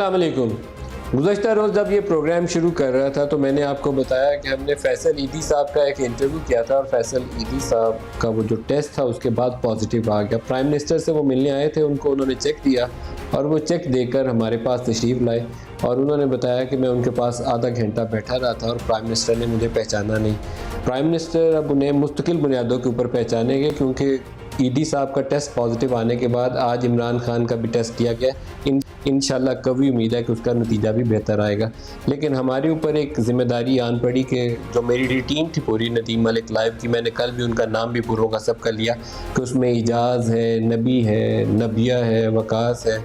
السلام علیکم۔ گزشتہ روز جب یہ پروگرام شروع کر رہا تھا تو میں نے آپ کو بتایا کہ ہم نے فیصل عیدی صاحب کا ایک انٹرویو کیا تھا، اور فیصل عیدی صاحب کا وہ جو ٹیسٹ تھا اس کے بعد پازیٹیو آ گیا۔ پرائم منسٹر سے وہ ملنے آئے تھے، ان کو انہوں نے چیک دیا اور وہ چیک دے کر ہمارے پاس تشریف لائے، اور انہوں نے بتایا کہ میں ان کے پاس آدھا گھنٹہ بیٹھا رہا تھا اور پرائم منسٹر نے مجھے پہچانا نہیں۔ پرائم منسٹر اب انہیں مستقل بنیادوں کے اوپر پہچانیں گے، کیونکہ عیدی صاحب کا ٹیسٹ پازیٹیو آنے کے بعد آج عمران خان کا بھی ٹیسٹ کیا گیا۔ انشاءاللہ قوی امید ہے کہ اس کا نتیجہ بھی بہتر آئے گا، لیکن ہمارے اوپر ایک ذمہ داری آن پڑی کہ جو میری ٹیم تھی پوری ندیم ملک لائیو کی، میں نے کل بھی ان کا نام بھی پروں کا سب کا لیا کہ اس میں اجاز ہے، نبی ہے، نبیہ ہے، وقاص ہے،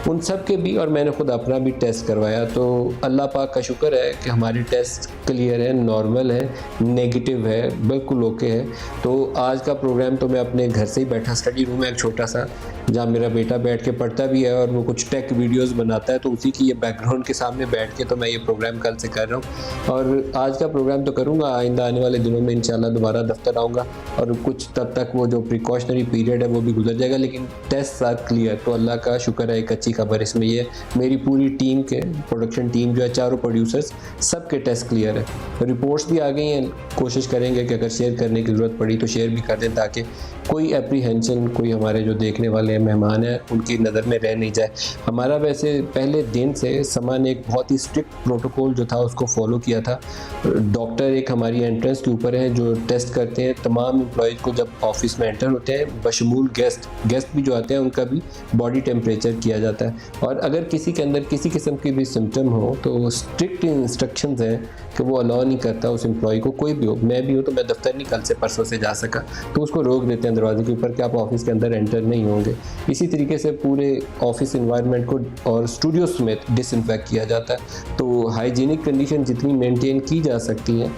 ان سب کے بھی، اور میں نے خود اپنا بھی ٹیسٹ کروایا۔ تو اللہ پاک کا شکر ہے کہ ہماری ٹیسٹ کلیئر ہے، نارمل ہے، نیگیٹو ہے، بالکل اوکے ہے۔ تو آج کا پروگرام تو میں اپنے گھر سے ہی بیٹھا، اسٹڈی روم ہے ایک چھوٹا سا جہاں میرا بیٹا بیٹھ کے پڑھتا بھی ہے اور وہ کچھ ٹیک ویڈیوز بناتا ہے، تو اسی کی یہ بیک گراؤنڈ کے سامنے بیٹھ کے تو میں یہ پروگرام کل سے کر رہا ہوں، اور آج کا پروگرام تو کروں گا، آئندہ آنے والے دنوں میں انشاءاللہ دوبارہ دفتر آؤں گا، اور کچھ تب تک وہ جو پریکاشنری پیریڈ ہے وہ بھی گزر جائے گا، لیکن ٹیسٹ ساتھ کلیئر، تو اللہ کا شکر ہے۔ ایک اچھی خبر اس میں یہ میری پوری ٹیم کے پروڈکشن ٹیم جو ہے، چاروں پروڈیوسرز، سب کے ٹیسٹ کلیئر ہے، رپورٹس بھی آ گئی ہیں۔ کوشش کریں گے کہ اگر شیئر کرنے کی ضرورت پڑی تو شیئر بھی کر دیں، تاکہ کوئی اپریہینشن، کوئی ہمارے جو دیکھنے والے ہیں مہمان ہیں ان کی نظر میں رہ نہیں جائے۔ ہمارا ویسے پہلے دن سے سما نے ایک بہت ہی اسٹرکٹ پروٹوکول جو تھا اس کو فالو کیا تھا۔ ڈاکٹر ایک ہماری انٹرنس کے اوپر ہے جو ٹیسٹ کرتے ہیں تمام امپلائیز کو جب آفس میں انٹر ہوتے ہیں، بشمول گیسٹ بھی جو آتے ہیں ان کا بھی باڈی ٹیمپریچر کیا جاتا ہے، اور اگر کسی کے اندر کسی قسم کی بھی سمٹم ہو تو اسٹرکٹ انسٹرکشنز ہیں کہ وہ الاؤ نہیں کرتا اس امپلائی کو، کوئی بھی ہو، میں بھی ہوں تو میں دفتر نہیں کل سے پرسوں سے جا سکا تو اس کو روک دیتے ہیں دروازے کے اوپر کہ آپ آفس کے اندر انٹر نہیں ہوں گے۔ اسی طریقے سے پورے آفس انوائرمنٹ کو اور اسٹوڈیو سمیت ڈس انفیکٹ کیا جاتا ہے، تو ہائیجینک کنڈیشن جتنی مینٹین کی جا سکتی ہیں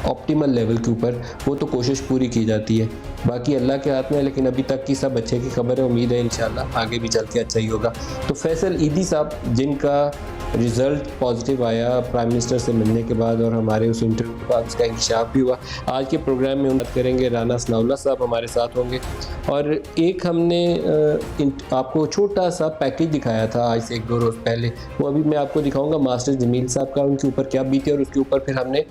آپٹیمل لیول کے اوپر وہ تو کوشش پوری کی جاتی ہے، باقی اللہ کے ہاتھ میں ہے، لیکن ابھی تک کی سب اچھے کی خبر ہے، امید ہے انشاءاللہ آگے بھی چل کے اچھا ہی ہوگا۔ تو فیصل عیدی صاحب جن کا رزلٹ پازیٹیو آیا پرائم منسٹر سے ملنے کے بعد اور ہمارے اس انٹرویو کے بعد اس کا انکشاف بھی ہوا، آج کے پروگرام میں ہم بات کریں گے۔ رانا ثناء اللہ صاحب ہمارے ساتھ ہوں گے، اور ایک ہم نے آپ کو چھوٹا سا پیکیج دکھایا تھا آج سے 1-2 روز پہلے، وہ ابھی میں آپ کو دکھاؤں گا ماسٹر جمیل صاحب کا، ان کے اوپر کیا بیتی ہے، اور اس کے اوپر پھر ہم نے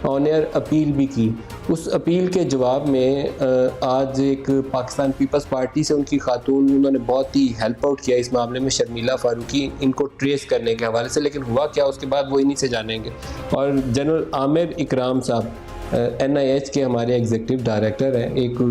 آن ایئر اپیل بھی کی۔ اس اپیل کے جواب میں آج ایک پاکستان پیپلز پارٹی سے ان کی خاتون، انہوں نے بہت ہی ہیلپ آؤٹ کیا اس معاملے میں، شرمیلا فاروقی، ان کو ٹریس کرنے کے حوالے سے، لیکن ہوا کیا اس کے بعد وہ انہی سے جانیں گے۔ اور جنرل عامر اکرام صاحب NIH کے ہمارے ایگزیکٹو ڈائریکٹر ہیں۔ ایک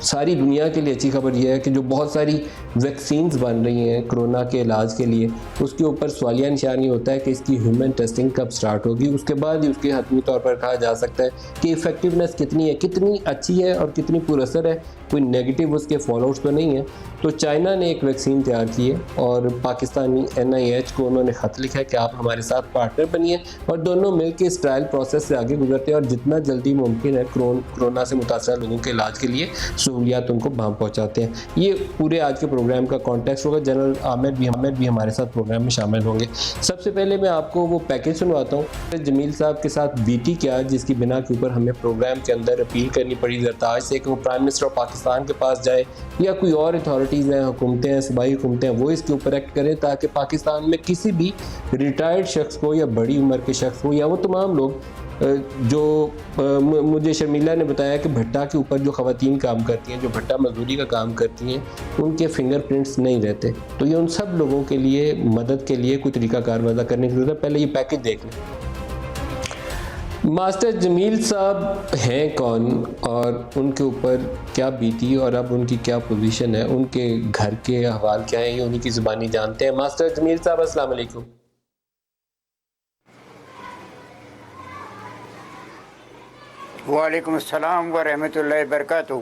ساری دنیا کے لیے اچھی خبر یہ ہے کہ جو بہت ساری ویکسینز بن رہی ہیں کرونا کے علاج کے لیے، اس کے اوپر سوالیہ نشان یہ ہوتا ہے کہ اس کی ہیومن ٹیسٹنگ کب سٹارٹ ہوگی، اس کے بعد ہی اس کے حتمی طور پر کہا جا سکتا ہے کہ ایفیکٹونیس کتنی ہے، کتنی اچھی ہے اور کتنی پر اثر ہے، کوئی نیگیٹو اس کے فال آؤٹس تو نہیں ہے۔ تو چائنا نے ایک ویکسین تیار کی ہے اور پاکستانی NIH کو انہوں نے خط لکھا ہے کہ آپ ہمارے ساتھ پارٹنر بنیے، اور دونوں مل کے اس ٹرائل پروسیس سے آگے گزرتے ہیں اور جتنا جلدی ممکن ہے کرونا سے متاثرہ لوگوں کے علاج کے لیے سہولیات ان کو وہاں پہنچاتے ہیں۔ یہ پورے آج کے پروگرام کا کانٹیکسٹ ہوگا۔ جنرل عامر بھی ہمارے ساتھ پروگرام میں شامل ہوں گے۔ سب سے پہلے میں آپ کو وہ پیکیج سنواتا ہوں، جمیل صاحب کے ساتھ بیتی کیا جس کی بنا کے اوپر ہمیں پروگرام کے اندر اپیل کرنی پڑی زرتاج سے کہ وہ پرائم منسٹر آف پاکستان کے پاس جائے، یا کوئی اور اتھارٹیز ہیں، حکومتیں ہیں، صوبائی حکومتیں ہیں، وہ اس کے اوپر ایکٹ کریں تاکہ پاکستان میں کسی بھی ریٹائرڈ شخص کو یا بڑی عمر کے شخص کو یا وہ تمام لوگ جو مجھے شرمیلا نے بتایا کہ بھٹا کے اوپر جو خواتین کام کرتی ہیں، جو بھٹا مزدوری کا کام کرتی ہیں، ان کے فنگر پرنٹس نہیں رہتے، تو یہ ان سب لوگوں کے لیے مدد کے لیے کوئی طریقہ کار وضع کرنے کی ضرورت ہے۔ پہلے یہ پیکیج دیکھ لیں۔ ماسٹر جمیل صاحب ہیں کون اور ان کے اوپر کیا بیتی اور اب ان کی کیا پوزیشن ہے، ان کے گھر کے احوال کیا ہیں، یہ انہی کی زبانی جانتے ہیں۔ ماسٹر جمیل صاحب السلام علیکم۔ وعلیکم السلام ورحمۃ اللہ وبرکاتہ۔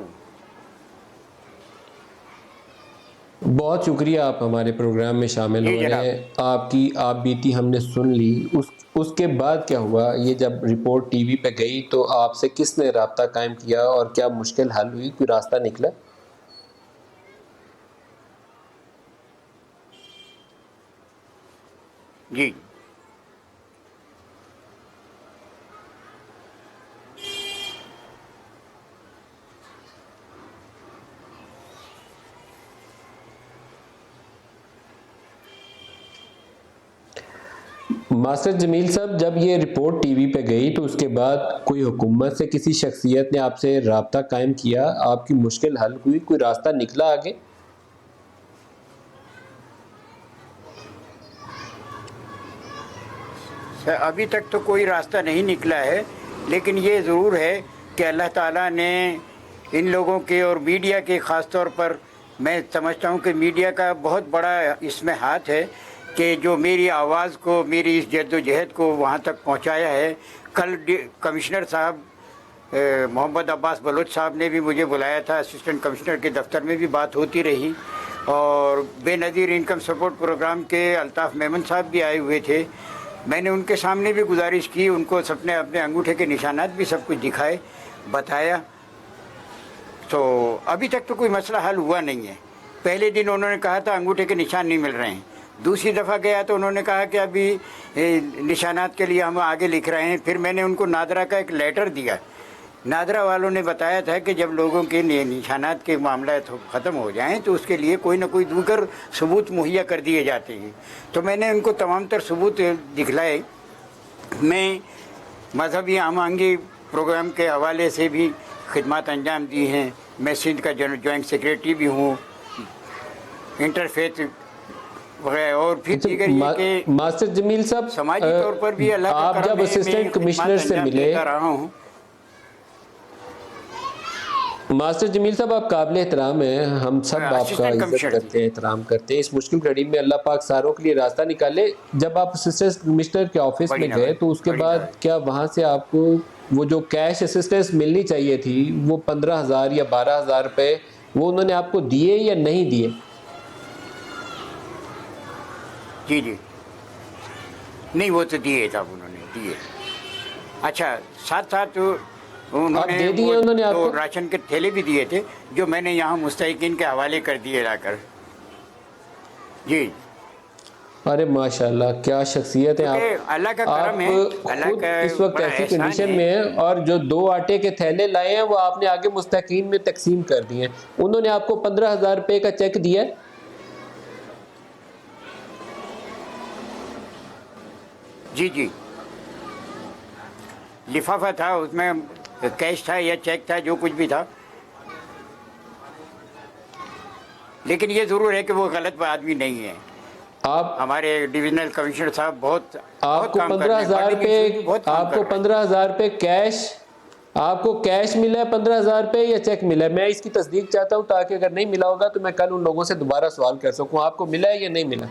بہت شکریہ آپ ہمارے پروگرام میں شامل جی ہو رہے جناب۔ ہیں۔ آپ کی آپ بیتی ہم نے سن لی، اس کے بعد کیا ہوا؟ یہ جب رپورٹ ٹی وی پہ گئی تو آپ سے کس نے رابطہ قائم کیا اور کیا مشکل حل ہوئی، کوئی راستہ نکلا؟ جی ماسٹر جمیل صاحب، جب یہ رپورٹ ٹی وی پہ گئی تو اس کے بعد کوئی حکومت سے کسی شخصیت نے آپ سے رابطہ قائم کیا؟ آپ کی مشکل حل ہوئی؟ کوئی راستہ نکلا آگے؟ ابھی تک تو کوئی راستہ نہیں نکلا ہے، لیکن یہ ضرور ہے کہ اللہ تعالیٰ نے ان لوگوں کے اور میڈیا کے خاص طور پر میں سمجھتا ہوں کہ میڈیا کا بہت بڑا اس میں ہاتھ ہے کہ جو میری آواز کو، میری اس جد و جہد کو وہاں تک پہنچایا ہے۔ کل کمشنر صاحب محمد عباس بلوچ صاحب نے بھی مجھے بلایا تھا، اسسٹنٹ کمشنر کے دفتر میں بھی بات ہوتی رہی، اور بے نظیر انکم سپورٹ پروگرام کے الطاف میمن صاحب بھی آئے ہوئے تھے۔ میں نے ان کے سامنے بھی گزارش کی، ان کو اپنے انگوٹھے کے نشانات بھی سب کچھ دکھائے، بتایا۔ تو ابھی تک تو کوئی مسئلہ حل ہوا نہیں ہے۔ پہلے دن انہوں نے کہا تھا انگوٹھے کے نشان نہیں مل رہے ہیں، دوسری دفعہ گیا تو انہوں نے کہا کہ ابھی نشانات کے لیے ہم آگے لکھ رہے ہیں۔ پھر میں نے ان کو نادرا کا ایک لیٹر دیا، نادرا والوں نے بتایا تھا کہ جب لوگوں کے نشانات کے معاملات ختم ہو جائیں تو اس کے لیے کوئی نہ کوئی دیگر ثبوت مہیا کر دیے جاتے ہیں۔ تو میں نے ان کو تمام تر ثبوت دکھلائے۔ میں مذہبی ہم آہنگی پروگرام کے حوالے سے بھی خدمات انجام دی ہیں، میں سندھ کا جوائنٹ سیکریٹری بھی ہوں، انٹرفیتھ وغیرہ، اور پھر دیگر یہ کہ ماسٹر جمیل صاحب، سماجی طور پر بھی اللہ کا آپ کرم جب ہے، اسسٹنٹ میں کمشنر خدمات سے انجام ملے، دیتا رہا ہوں۔ ماسٹر جمیل صاحب آپ قابل احترام ہیں، ہم سب آپ کا اسسٹنٹ عزت کمشنر کرتے ہیں، احترام کرتے ہیں۔ اس مشکل گھڑی میں اللہ پاک ساروں کے لیے راستہ نکالے۔ جب آپ اسسٹنٹ کمشنر کے آفس بڑی میں گئے تو اس کے بعد کیا وہاں سے آپ کو وہ جو کیش اسسٹنس ملنی چاہیے تھی، وہ 15,000 یا 12,000 روپے، وہ انہوں نے آپ کو دیے یا نہیں دیے؟ جی جی، نہیں وہ تو دیے صاحب، انہوں نے دیے۔ اچھا، ساتھ ساتھ انہوں آپ نے دے دیے انہوں نے آپ وہ کو؟ راشن کے تھیلے بھی دیے تھے جو میں نے یہاں مستحقین کے حوالے کر دیے لا کر۔ جی، ارے ماشاءاللہ، کیا شخصیت ہے کیونکہ آپ! اللہ کا کرم ہے، آپ اللہ خود کا اس وقت بڑا ایسی احسان کنڈیشن ہے۔ میں ہیں، اور جو 2 آٹے کے تھیلے لائے ہیں وہ آپ نے آگے مستحقین میں تقسیم کر دیے ہیں۔ انہوں نے آپ کو 15,000 روپے کا چیک دیا ہے؟ جی جی، لفافہ تھا، اس میں کیش تھا یا چیک تھا، جو کچھ بھی تھا۔ لیکن یہ ضرور ہے کہ وہ غلط آدمی نہیں ہے۔ آپ ہمارے ڈویژنل کمشنر صاحب بہت آپ کو کام کر رہے ہیں، 15,000 پڑھنے کی روپے بھی بہت کام آپ کر کو رہے ہیں۔ 15,000 روپے کیش، آپ کو کیش ملا ہے 15,000 روپے یا چیک ملا ہے؟ میں اس کی تصدیق چاہتا ہوں تاکہ اگر نہیں ملا ہوگا تو میں کل ان لوگوں سے دوبارہ سوال کر سکوں، آپ کو ملا ہے یا نہیں ملا؟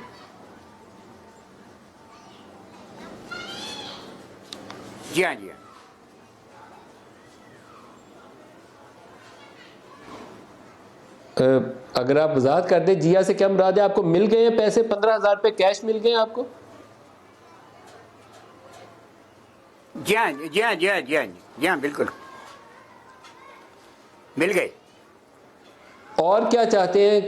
جی ہاں، جی ہاں۔ اگر آپ وضاحت کر دیں جیا سے کیا مراد ہے؟ آپ کو مل گئے ہیں پیسے؟ 15,000 روپے کیش مل گئے ہیں آپ کو؟ جی ہاں، جی ہاں، جی ہاں، جی ہاں، جی ہاں، بالکل مل گئے۔ اور کیا چاہتے ہیں،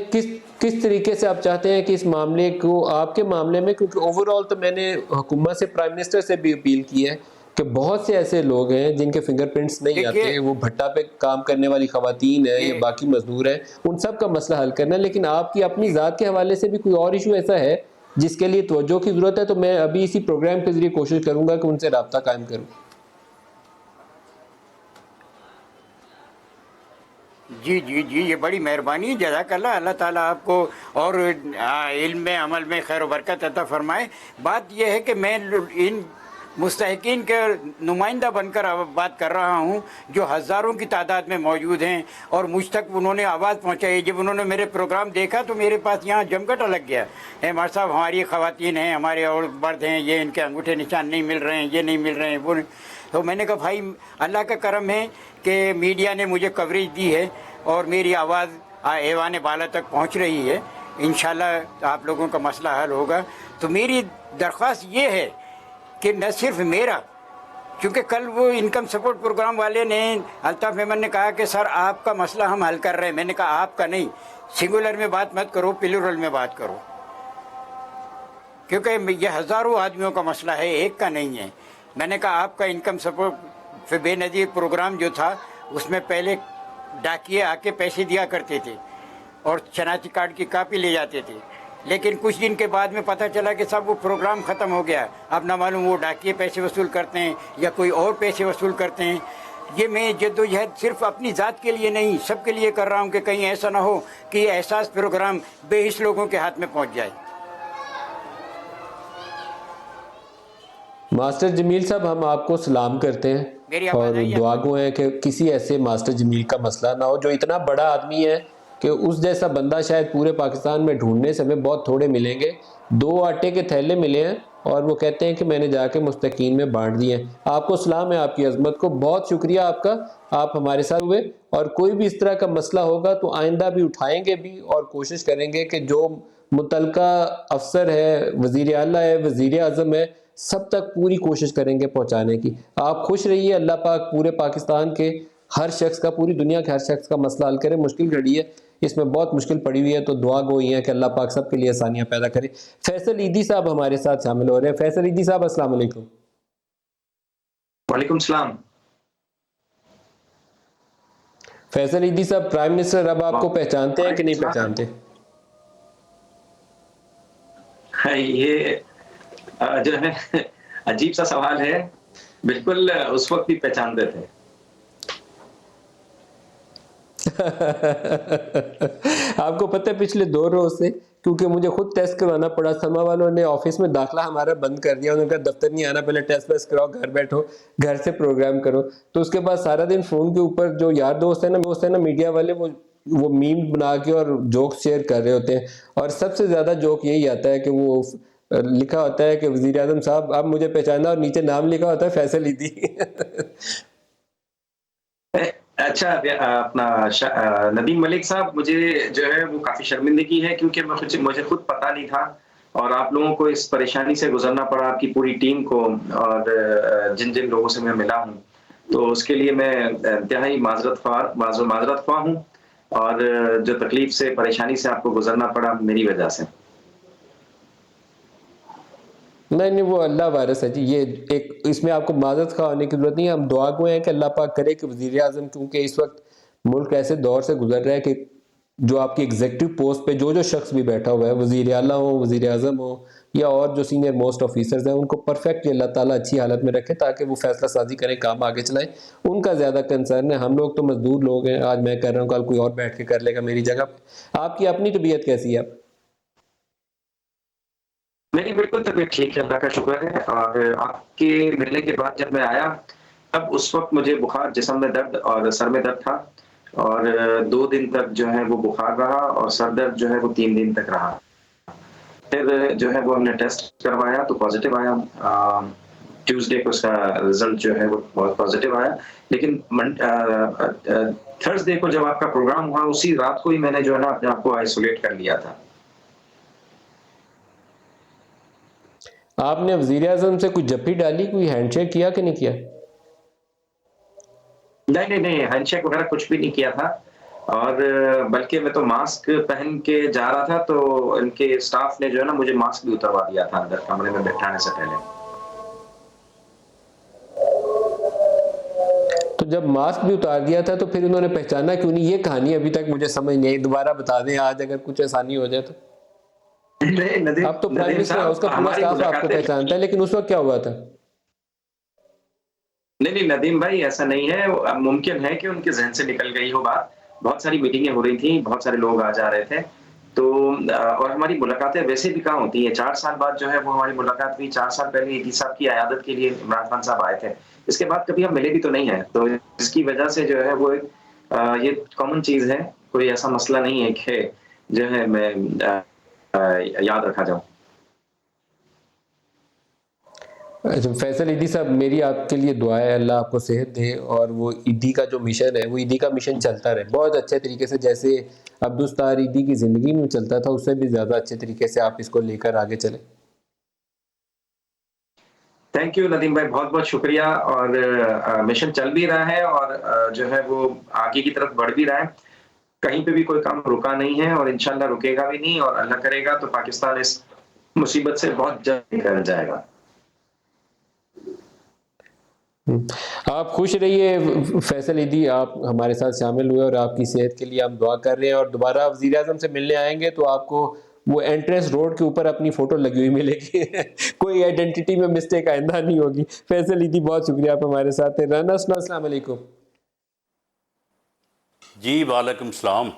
کس طریقے سے آپ چاہتے ہیں کہ اس معاملے کو، آپ کے معاملے میں، کیونکہ اوورآل تو میں نے حکومت سے، پرائم منسٹر سے بھی اپیل کی ہے کہ بہت سے ایسے لوگ ہیں جن کے فنگر پرنٹس نہیں دیکھیے، آتے، وہ بھٹا پہ کام کرنے والی خواتین ہیں یا یہ باقی مزدور ہیں، ان سب کا مسئلہ حل کرنا ہے۔ لیکن آپ کی اپنی ذات کے حوالے سے بھی کوئی اور ایشو ایسا ہے جس کے لیے توجہ کی ضرورت ہے، تو میں ابھی اسی پروگرام کے ذریعے کوشش کروں گا کہ ان سے رابطہ قائم کروں۔ جی جی جی، یہ بڑی مہربانی، جزاک اللہ، اللہ تعالیٰ آپ کو اور علم میں، عمل میں خیر و برکت عطا فرمائے۔ بات یہ ہے کہ میں ان مستحقین کے نمائندہ بن کر بات کر رہا ہوں جو ہزاروں کی تعداد میں موجود ہیں، اور مجھ تک انہوں نے آواز پہنچائی۔ جب انہوں نے میرے پروگرام دیکھا تو میرے پاس یہاں جمگٹا لگ گیا، مار صاحب ہماری خواتین ہیں، ہمارے اور مرد ہیں، یہ ان کے انگوٹھے نشان نہیں مل رہے ہیں، یہ نہیں مل رہے ہیں، وہ نہیں۔ تو میں نے کہا بھائی اللہ کا کرم ہے کہ میڈیا نے مجھے کوریج دی ہے اور میری آواز ایوان بالا تک پہنچ رہی ہے۔ انشاءاللہ آپ لوگوں کا مسئلہ حل ہوگا۔ تو میری درخواست یہ ہے کہ نہ صرف میرا، کیونکہ کل وہ انکم سپورٹ پروگرام والے نے، الطاف میمن نے کہا کہ سر آپ کا مسئلہ ہم حل کر رہے ہیں۔ میں نے کہا آپ کا نہیں، سنگولر میں بات مت کرو، پلورل میں بات کرو، کیونکہ یہ ہزاروں آدمیوں کا مسئلہ ہے، ایک کا نہیں ہے۔ میں نے کہا آپ کا انکم سپورٹ بے نظیر پروگرام جو تھا، اس میں پہلے ڈاکیے آ کے پیسے دیا کرتے تھے اور شناختی کارڈ کی کاپی لے جاتے تھے، لیکن کچھ دن کے بعد میں پتہ چلا کہ سب وہ پروگرام ختم ہو گیا. اب نہ معلوم وہ ڈاکیے پیسے وصول کرتے ہیں یا کوئی اور پیسے وصول کرتے ہیں. یہ میں جدوجہد صرف اپنی ذات کے لیے نہیں سب کے لیے کر رہا ہوں کہ کہیں ایسا نہ ہو کہ یہ احساس پروگرام بے حس لوگوں کے ہاتھ میں پہنچ جائے. ماسٹر جمیل صاحب ہم آپ کو سلام کرتے ہیں میری آواز اور آئی ہے؟ دعا گو ہیں کہ کسی ایسے ماسٹر جمیل کا مسئلہ نہ ہو جو اتنا بڑا آدمی ہے کہ اس جیسا بندہ شاید پورے پاکستان میں ڈھونڈنے سے ہمیں بہت تھوڑے ملیں گے. 2 آٹے کے تھیلے ملے ہیں اور وہ کہتے ہیں کہ میں نے جا کے مستقین میں بانٹ دیے ہیں. آپ کو سلام ہے آپ کی عظمت کو, بہت شکریہ آپ کا, آپ ہمارے ساتھ ہوئے. اور کوئی بھی اس طرح کا مسئلہ ہوگا تو آئندہ بھی اٹھائیں گے بھی اور کوشش کریں گے کہ جو متعلقہ افسر ہے, وزیر اعلیٰ ہے, وزیر اعظم ہے, سب تک پوری کوشش کریں گے پہنچانے کی. آپ خوش رہیے, اللہ پاک پورے پاکستان کے ہر شخص کا, پوری دنیا کے ہر شخص کا مسئلہ حل کرے. مشکل گھڑی ہے, اس میں بہت مشکل پڑی ہوئی ہے, تو دعا گو ہی ہے کہ اللہ پاک سب کے لیے آسانیاں پیدا کرے. فیصل ایدھی صاحب ہمارے ساتھ شامل ہو رہے ہیں. فیصل ایدھی صاحب السلام علیکم. وعلیکم السلام. فیصل ایدھی صاحب, پرائم منسٹر اب آپ کو پہچانتے ہیں کہ نہیں پہچانتے؟ یہ جو ہے عجیب سا سوال ہے, بالکل اس وقت بھی پہچانتے تھے. آپ کو پتہ ہے پچھلے 2 روز سے, کیونکہ مجھے خود ٹیسٹ کروانا پڑا, سما والوں نے آفس میں داخلہ ہمارا بند کر دیا. انہوں نے کہا دفتر نہیں آنا, پہلے ٹیسٹ ویسٹ کراؤ, گھر بیٹھو, گھر سے پروگرام کرو. تو اس کے بعد سارا دن فون کے اوپر جو یار دوست ہیں نا میڈیا والے, وہ میم بنا کے اور جوکس شیئر کر رہے ہوتے ہیں. اور سب سے زیادہ جوک یہی آتا ہے کہ وہ لکھا ہوتا ہے کہ وزیر اعظم صاحب آپ مجھے پہچانا, اور نیچے نام لکھا ہوتا ہے فیصل ایدھی. اچھا, اپنا ندیم ملک صاحب, مجھے جو ہے وہ کافی شرمندگی ہے کیونکہ مجھے خود پتہ نہیں تھا, اور آپ لوگوں کو اس پریشانی سے گزرنا پڑا, آپ کی پوری ٹیم کو, اور جن لوگوں سے میں ملا ہوں, تو اس کے لیے میں انتہائی معذرت خواہ ہوں. اور جو تکلیف سے, پریشانی سے آپ کو گزرنا پڑا میری وجہ سے. نہیں وہ اللہ وارث ہے جی, یہ ایک اس میں آپ کو معذرت خواہ ہونے کی ضرورت نہیں ہے. ہم دعا گو ہیں کہ اللہ پاک کرے کہ وزیر اعظم, کیونکہ اس وقت ملک ایسے دور سے گزر رہا ہے کہ جو آپ کی ایگزیکٹو پوسٹ پہ جو شخص بھی بیٹھا ہوا ہے, وزیر اعلیٰ ہو, وزیر اعظم ہو, یا اور جو سینئر موسٹ آفیسرز ہیں, ان کو پرفیکٹلی اللہ تعالیٰ اچھی حالت میں رکھے تاکہ وہ فیصلہ سازی کریں, کام آگے چلائیں. ان کا زیادہ کنسرن ہے. ہم لوگ تو مزدور لوگ ہیں, آج میں کر رہا ہوں, کل کوئی اور بیٹھ کے کر لے گا میری جگہ پہ. آپ کی اپنی طبیعت کیسی ہے؟ میری بالکل طبیعت ٹھیک ہے, اللہ کا شکر ہے. اور آپ کے ملنے کے بعد جب میں آیا, اب اس وقت مجھے بخار, جسم میں درد اور سر میں درد تھا, اور 2 دن تک جو ہے وہ بخار رہا, اور سر درد جو ہے وہ 3 دن تک رہا. پھر جو ہے وہ ہم نے ٹیسٹ کروایا تو پازیٹیو آیا. ٹیوزڈے کو اس کا رزلٹ جو ہے وہ بہت پازیٹیو آیا. لیکن تھرسڈے کو جب آپ کا پروگرام ہوا, اسی رات کو ہی میں نے جو ہے نا اپنے آپ کو آئسولیٹ کر لیا تھا. آپ نے وزیر اعظم سے کوئی جپی ڈالی, کوئی ہینڈ شیک کیا کہ نہیں کیا؟ نہیں, ہینڈ شیک وغیرہ کچھ بھی نہیں کیا تھا. اور بلکہ میں تو ماسک پہن کے جا رہا تھا, تو ان کے اسٹاف نے جو ہے نا مجھے ماسک بھی اتروا دیا تھا اندر کمرے میں بیٹھانے سے پہلے. تو جب ماسک بھی اتار دیا تھا تو پھر انہوں نے پہچانا کیوں نہیں؟ یہ کہانی ابھی تک مجھے سمجھ نہیں آئی, دوبارہ بتا دیں آج اگر کچھ آسانی ہو جائے تو. اب تو پرائم منسٹر ہے, اس کا پورا اسٹاف آپ کو پہچانتا ہے, لیکن اس وقت کیا ہوا تھا؟ نہیں ندیم بھائی, ایسا نہیں ہے. ممکن ہے کہ ان کے ذہن سے نکل گئی ہو بات. بہت ساری میٹنگیں ہو رہی تھیں, بہت سارے لوگ آ جا رہے تھے, تو اور ہماری ملاقاتیں ویسے بھی کہاں ہوتی ہیں. 4 سال بعد جو ہے وہ ہماری ملاقات ہوئی. 4 سال پہلے ایدھی صاحب کی عیادت کے لیے عمران خان صاحب آئے تھے. اس کے بعد کبھی ہم ملے بھی تو نہیں ہیں, تو اس کی وجہ سے جو ہے وہ یہ کامن چیز ہے. کوئی ایسا مسئلہ نہیں ہے کہ جو ہے میں یاد رکھا جاؤں. اچھا فیصل ایدھی صاحب, میری آپ کے لیے دعا ہے, اللہ آپ کو صحت دے, اور وہ ایدھی کا جو مشن ہے وہ ایدھی کا مشن چلتا رہے بہت اچھے طریقے سے, جیسے عبدالستار ایدھی کی زندگی میں چلتا تھا اس سے بھی زیادہ اچھے طریقے سے آپ اس کو لے کر آگے چلیں. تھینک یو ندیم بھائی, بہت بہت شکریہ. اور مشن چل بھی رہا ہے, اور جو ہے وہ آگے کی طرف بڑھ بھی رہا ہے. کہیں پہ بھی کوئی کام رکا نہیں ہے, اور انشاءاللہ رکے گا بھی نہیں, اور اللہ کرے گا تو پاکستان اس مصیبت سے بہت جلد نکل جائے گا. آپ خوش رہیے فیصل ایدھی, آپ ہمارے ساتھ شامل ہوئے, اور آپ کی صحت کے لیے ہم دعا کر رہے ہیں. اور دوبارہ وزیر اعظم سے ملنے آئیں گے تو آپ کو وہ انٹرنس روڈ کے اوپر اپنی فوٹو لگی ہوئی ملے گی کوئی آئیڈینٹی میں مسٹیک آئندہ نہیں ہوگی. فیصل ایدھی بہت شکریہ آپ ہمارے ساتھ ہیں. رانا اسما السلام علیکم. جی وعلیکم السلام.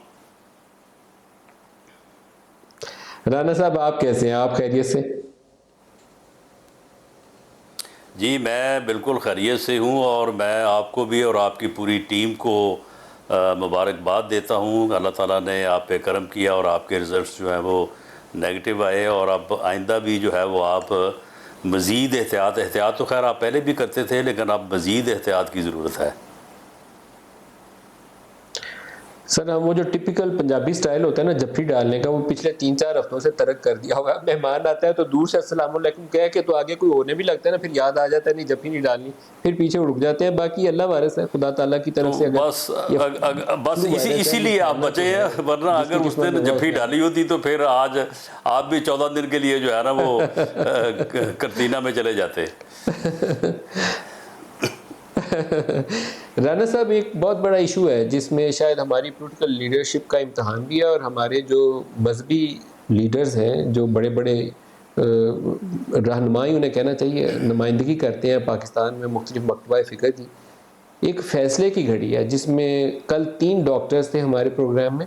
رانا صاحب آپ کیسے ہیں؟ آپ خیریت سے؟ جی میں بالکل خیریت سے ہوں، اور میں آپ کو بھی اور آپ کی پوری ٹیم کو مبارکباد دیتا ہوں. اللہ تعالیٰ نے آپ پہ کرم کیا اور آپ کے رزلٹس جو ہیں وہ نیگیٹو آئے، اور اب آئندہ بھی جو ہے وہ آپ مزید احتیاط تو خیر آپ پہلے بھی کرتے تھے، لیکن اب مزید احتیاط کی ضرورت ہے. سر وہ جو ٹپیکل پنجابی سٹائل ہوتا ہے نا جفی ڈالنے کا، وہ پچھلے 3-4 ہفتوں سے ترک کر دیا ہوگا. مہمان آتا ہے تو دور سے السلام علیکم کہہ کے تو آگے کوئی ہونے بھی لگتا ہے نا، پھر یاد آ جاتا ہے نہیں جفی نہیں ڈالنی، پھر پیچھے رک جاتے ہیں. باقی اللہ وارث ہے، خدا تعالیٰ کی طرف سے. اگر بس اسی لیے آپ بچے ہیں، ورنہ اگر اس دن جفی ڈالی ہوتی تو پھر آج آپ بھی 14 دن کے لیے جو ہے نا وہ کرتینہ میں چلے جاتے. رانا صاحب ایک بہت بڑا ایشو ہے جس میں شاید ہماری پولیٹیکل لیڈرشپ کا امتحان بھی ہے، اور ہمارے جو مذہبی لیڈرز ہیں جو بڑے بڑے رہنمائی انہیں کہنا چاہیے نمائندگی کرتے ہیں پاکستان میں مختلف مکتبہ فکر کی. ایک فیصلے کی گھڑی ہے جس میں کل 3 ڈاکٹرز تھے ہمارے پروگرام میں.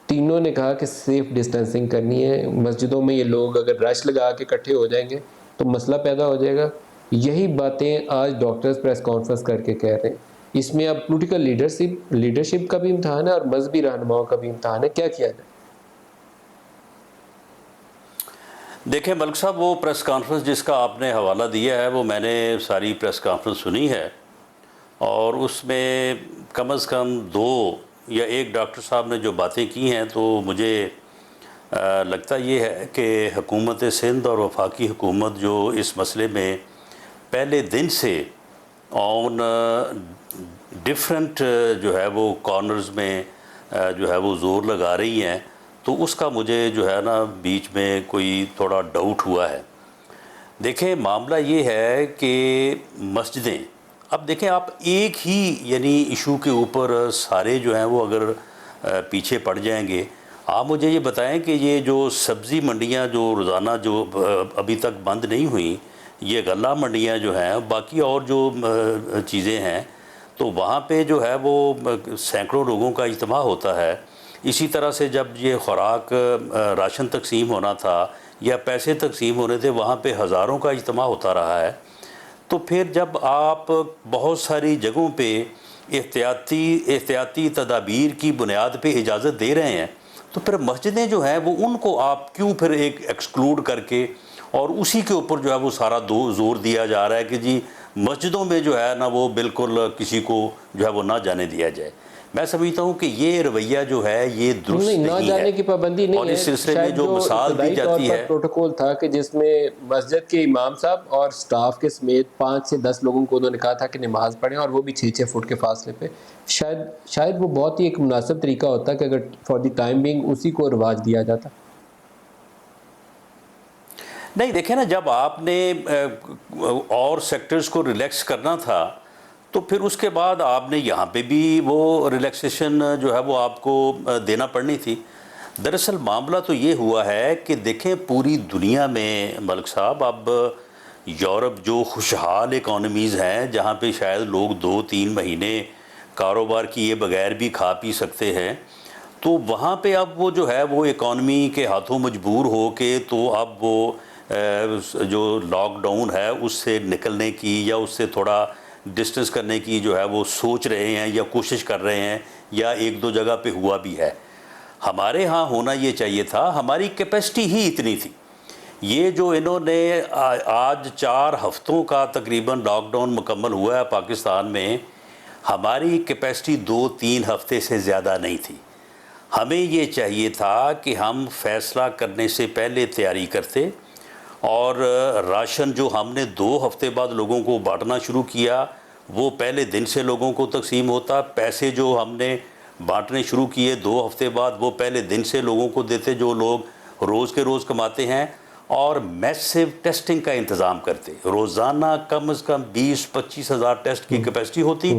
تینوں نے کہا کہ سیف ڈسٹینسنگ کرنی ہے. مسجدوں میں یہ لوگ اگر رش لگا کے اکٹھے ہو جائیں گے تو مسئلہ پیدا ہو جائے گا. یہی باتیں آج ڈاکٹرز پریس کانفرنس کر کے کہہ رہے ہیں. اس میں اب پولیٹیکل لیڈرشپ کا بھی امتحان ہے اور مذہبی رہنماؤں کا بھی امتحان ہے. کیا کیا جائے؟ دیکھیں ملک صاحب، وہ پریس کانفرنس جس کا آپ نے حوالہ دیا ہے وہ میں نے ساری پریس کانفرنس سنی ہے، اور اس میں کم از کم 2 یا 1 ڈاکٹر صاحب نے جو باتیں کی ہیں تو مجھے لگتا یہ ہے کہ حکومت سندھ اور وفاقی حکومت جو اس مسئلے میں پہلے دن سے آن ڈفرینٹ جو ہے وہ کارنرز میں جو ہے وہ زور لگا رہی ہیں، تو اس کا مجھے جو ہے نا بیچ میں کوئی تھوڑا ڈاؤٹ ہوا ہے. دیکھیں معاملہ یہ ہے کہ مسجدیں، اب دیکھیں آپ ایک ہی یعنی ایشو کے اوپر سارے جو ہیں وہ اگر پیچھے پڑ جائیں گے. آپ مجھے یہ بتائیں کہ یہ جو سبزی منڈیاں جو روزانہ جو ابھی تک بند نہیں ہوئیں، یہ غلہ منڈیاں جو ہیں، باقی اور جو چیزیں ہیں، تو وہاں پہ جو ہے وہ سینکڑوں لوگوں کا اجتماع ہوتا ہے. اسی طرح سے جب یہ خوراک راشن تقسیم ہونا تھا یا پیسے تقسیم ہونے تھے، وہاں پہ ہزاروں کا اجتماع ہوتا رہا ہے. تو پھر جب آپ بہت ساری جگہوں پہ احتیاطی تدابیر کی بنیاد پہ اجازت دے رہے ہیں، تو پھر مسجدیں جو ہیں وہ ان کو آپ کیوں پھر ایک ایکسکلوڈ کر کے اور اسی کے اوپر جو ہے وہ سارا زور دیا جا رہا ہے کہ جی مسجدوں میں جو ہے نا وہ بالکل کسی کو جو ہے وہ نہ جانے دیا جائے. میں سمجھتا ہوں کہ یہ رویہ جو ہے یہ درست نہیں ہے. نہ جانے کی پابندی نہیں ہے، اور اس سلسلے میں جو مثال دی جاتی ہے، پروٹوکول تھا کہ جس میں مسجد کے امام صاحب اور سٹاف کے سمیت 5 سے 10 لوگوں کو انہوں نے کہا تھا کہ نماز پڑھیں، اور وہ بھی 6 فٹ کے فاصلے پہ. شاید وہ بہت ہی ایک مناسب طریقہ ہوتا کہ اگر فار دی ٹائم بینگ اسی کو رواج دیا جاتا. نہیں دیکھیں نا، جب آپ نے اور سیکٹرز کو ریلیکس کرنا تھا تو پھر اس کے بعد آپ نے یہاں پہ بھی وہ ریلیکسیشن جو ہے وہ آپ کو دینا پڑنی تھی. دراصل معاملہ تو یہ ہوا ہے کہ دیکھیں پوری دنیا میں ملک صاحب اب یورپ جو خوشحال اکانومیز ہیں، جہاں پہ شاید لوگ 2-3 مہینے کاروبار کیے بغیر بھی کھا پی سکتے ہیں، تو وہاں پہ اب وہ جو ہے وہ اکانومی کے ہاتھوں مجبور ہو کے تو اب وہ جو لاک ڈاؤن ہے اس سے نکلنے کی یا اس سے تھوڑا ڈسٹنس کرنے کی جو ہے وہ سوچ رہے ہیں یا کوشش کر رہے ہیں، یا 1-2 جگہ پہ ہوا بھی ہے. ہمارے ہاں ہونا یہ چاہیے تھا، ہماری کیپیسٹی ہی اتنی تھی. یہ جو انہوں نے آج 4 ہفتوں کا تقریباً لاک ڈاؤن مکمل ہوا ہے پاکستان میں، ہماری کیپیسٹی 2-3 ہفتے سے زیادہ نہیں تھی. ہمیں یہ چاہیے تھا کہ ہم فیصلہ کرنے سے پہلے تیاری کرتے، اور راشن جو ہم نے 2 ہفتے بعد لوگوں کو بانٹنا شروع کیا وہ پہلے دن سے لوگوں کو تقسیم ہوتا. پیسے جو ہم نے بانٹنے شروع کیے 2 ہفتے بعد وہ پہلے دن سے لوگوں کو دیتے جو لوگ روز کے روز کماتے ہیں، اور میسو ٹیسٹنگ کا انتظام کرتے. روزانہ کم از کم 20-25 ہزار ٹیسٹ کی کیپیسٹی ہوتی.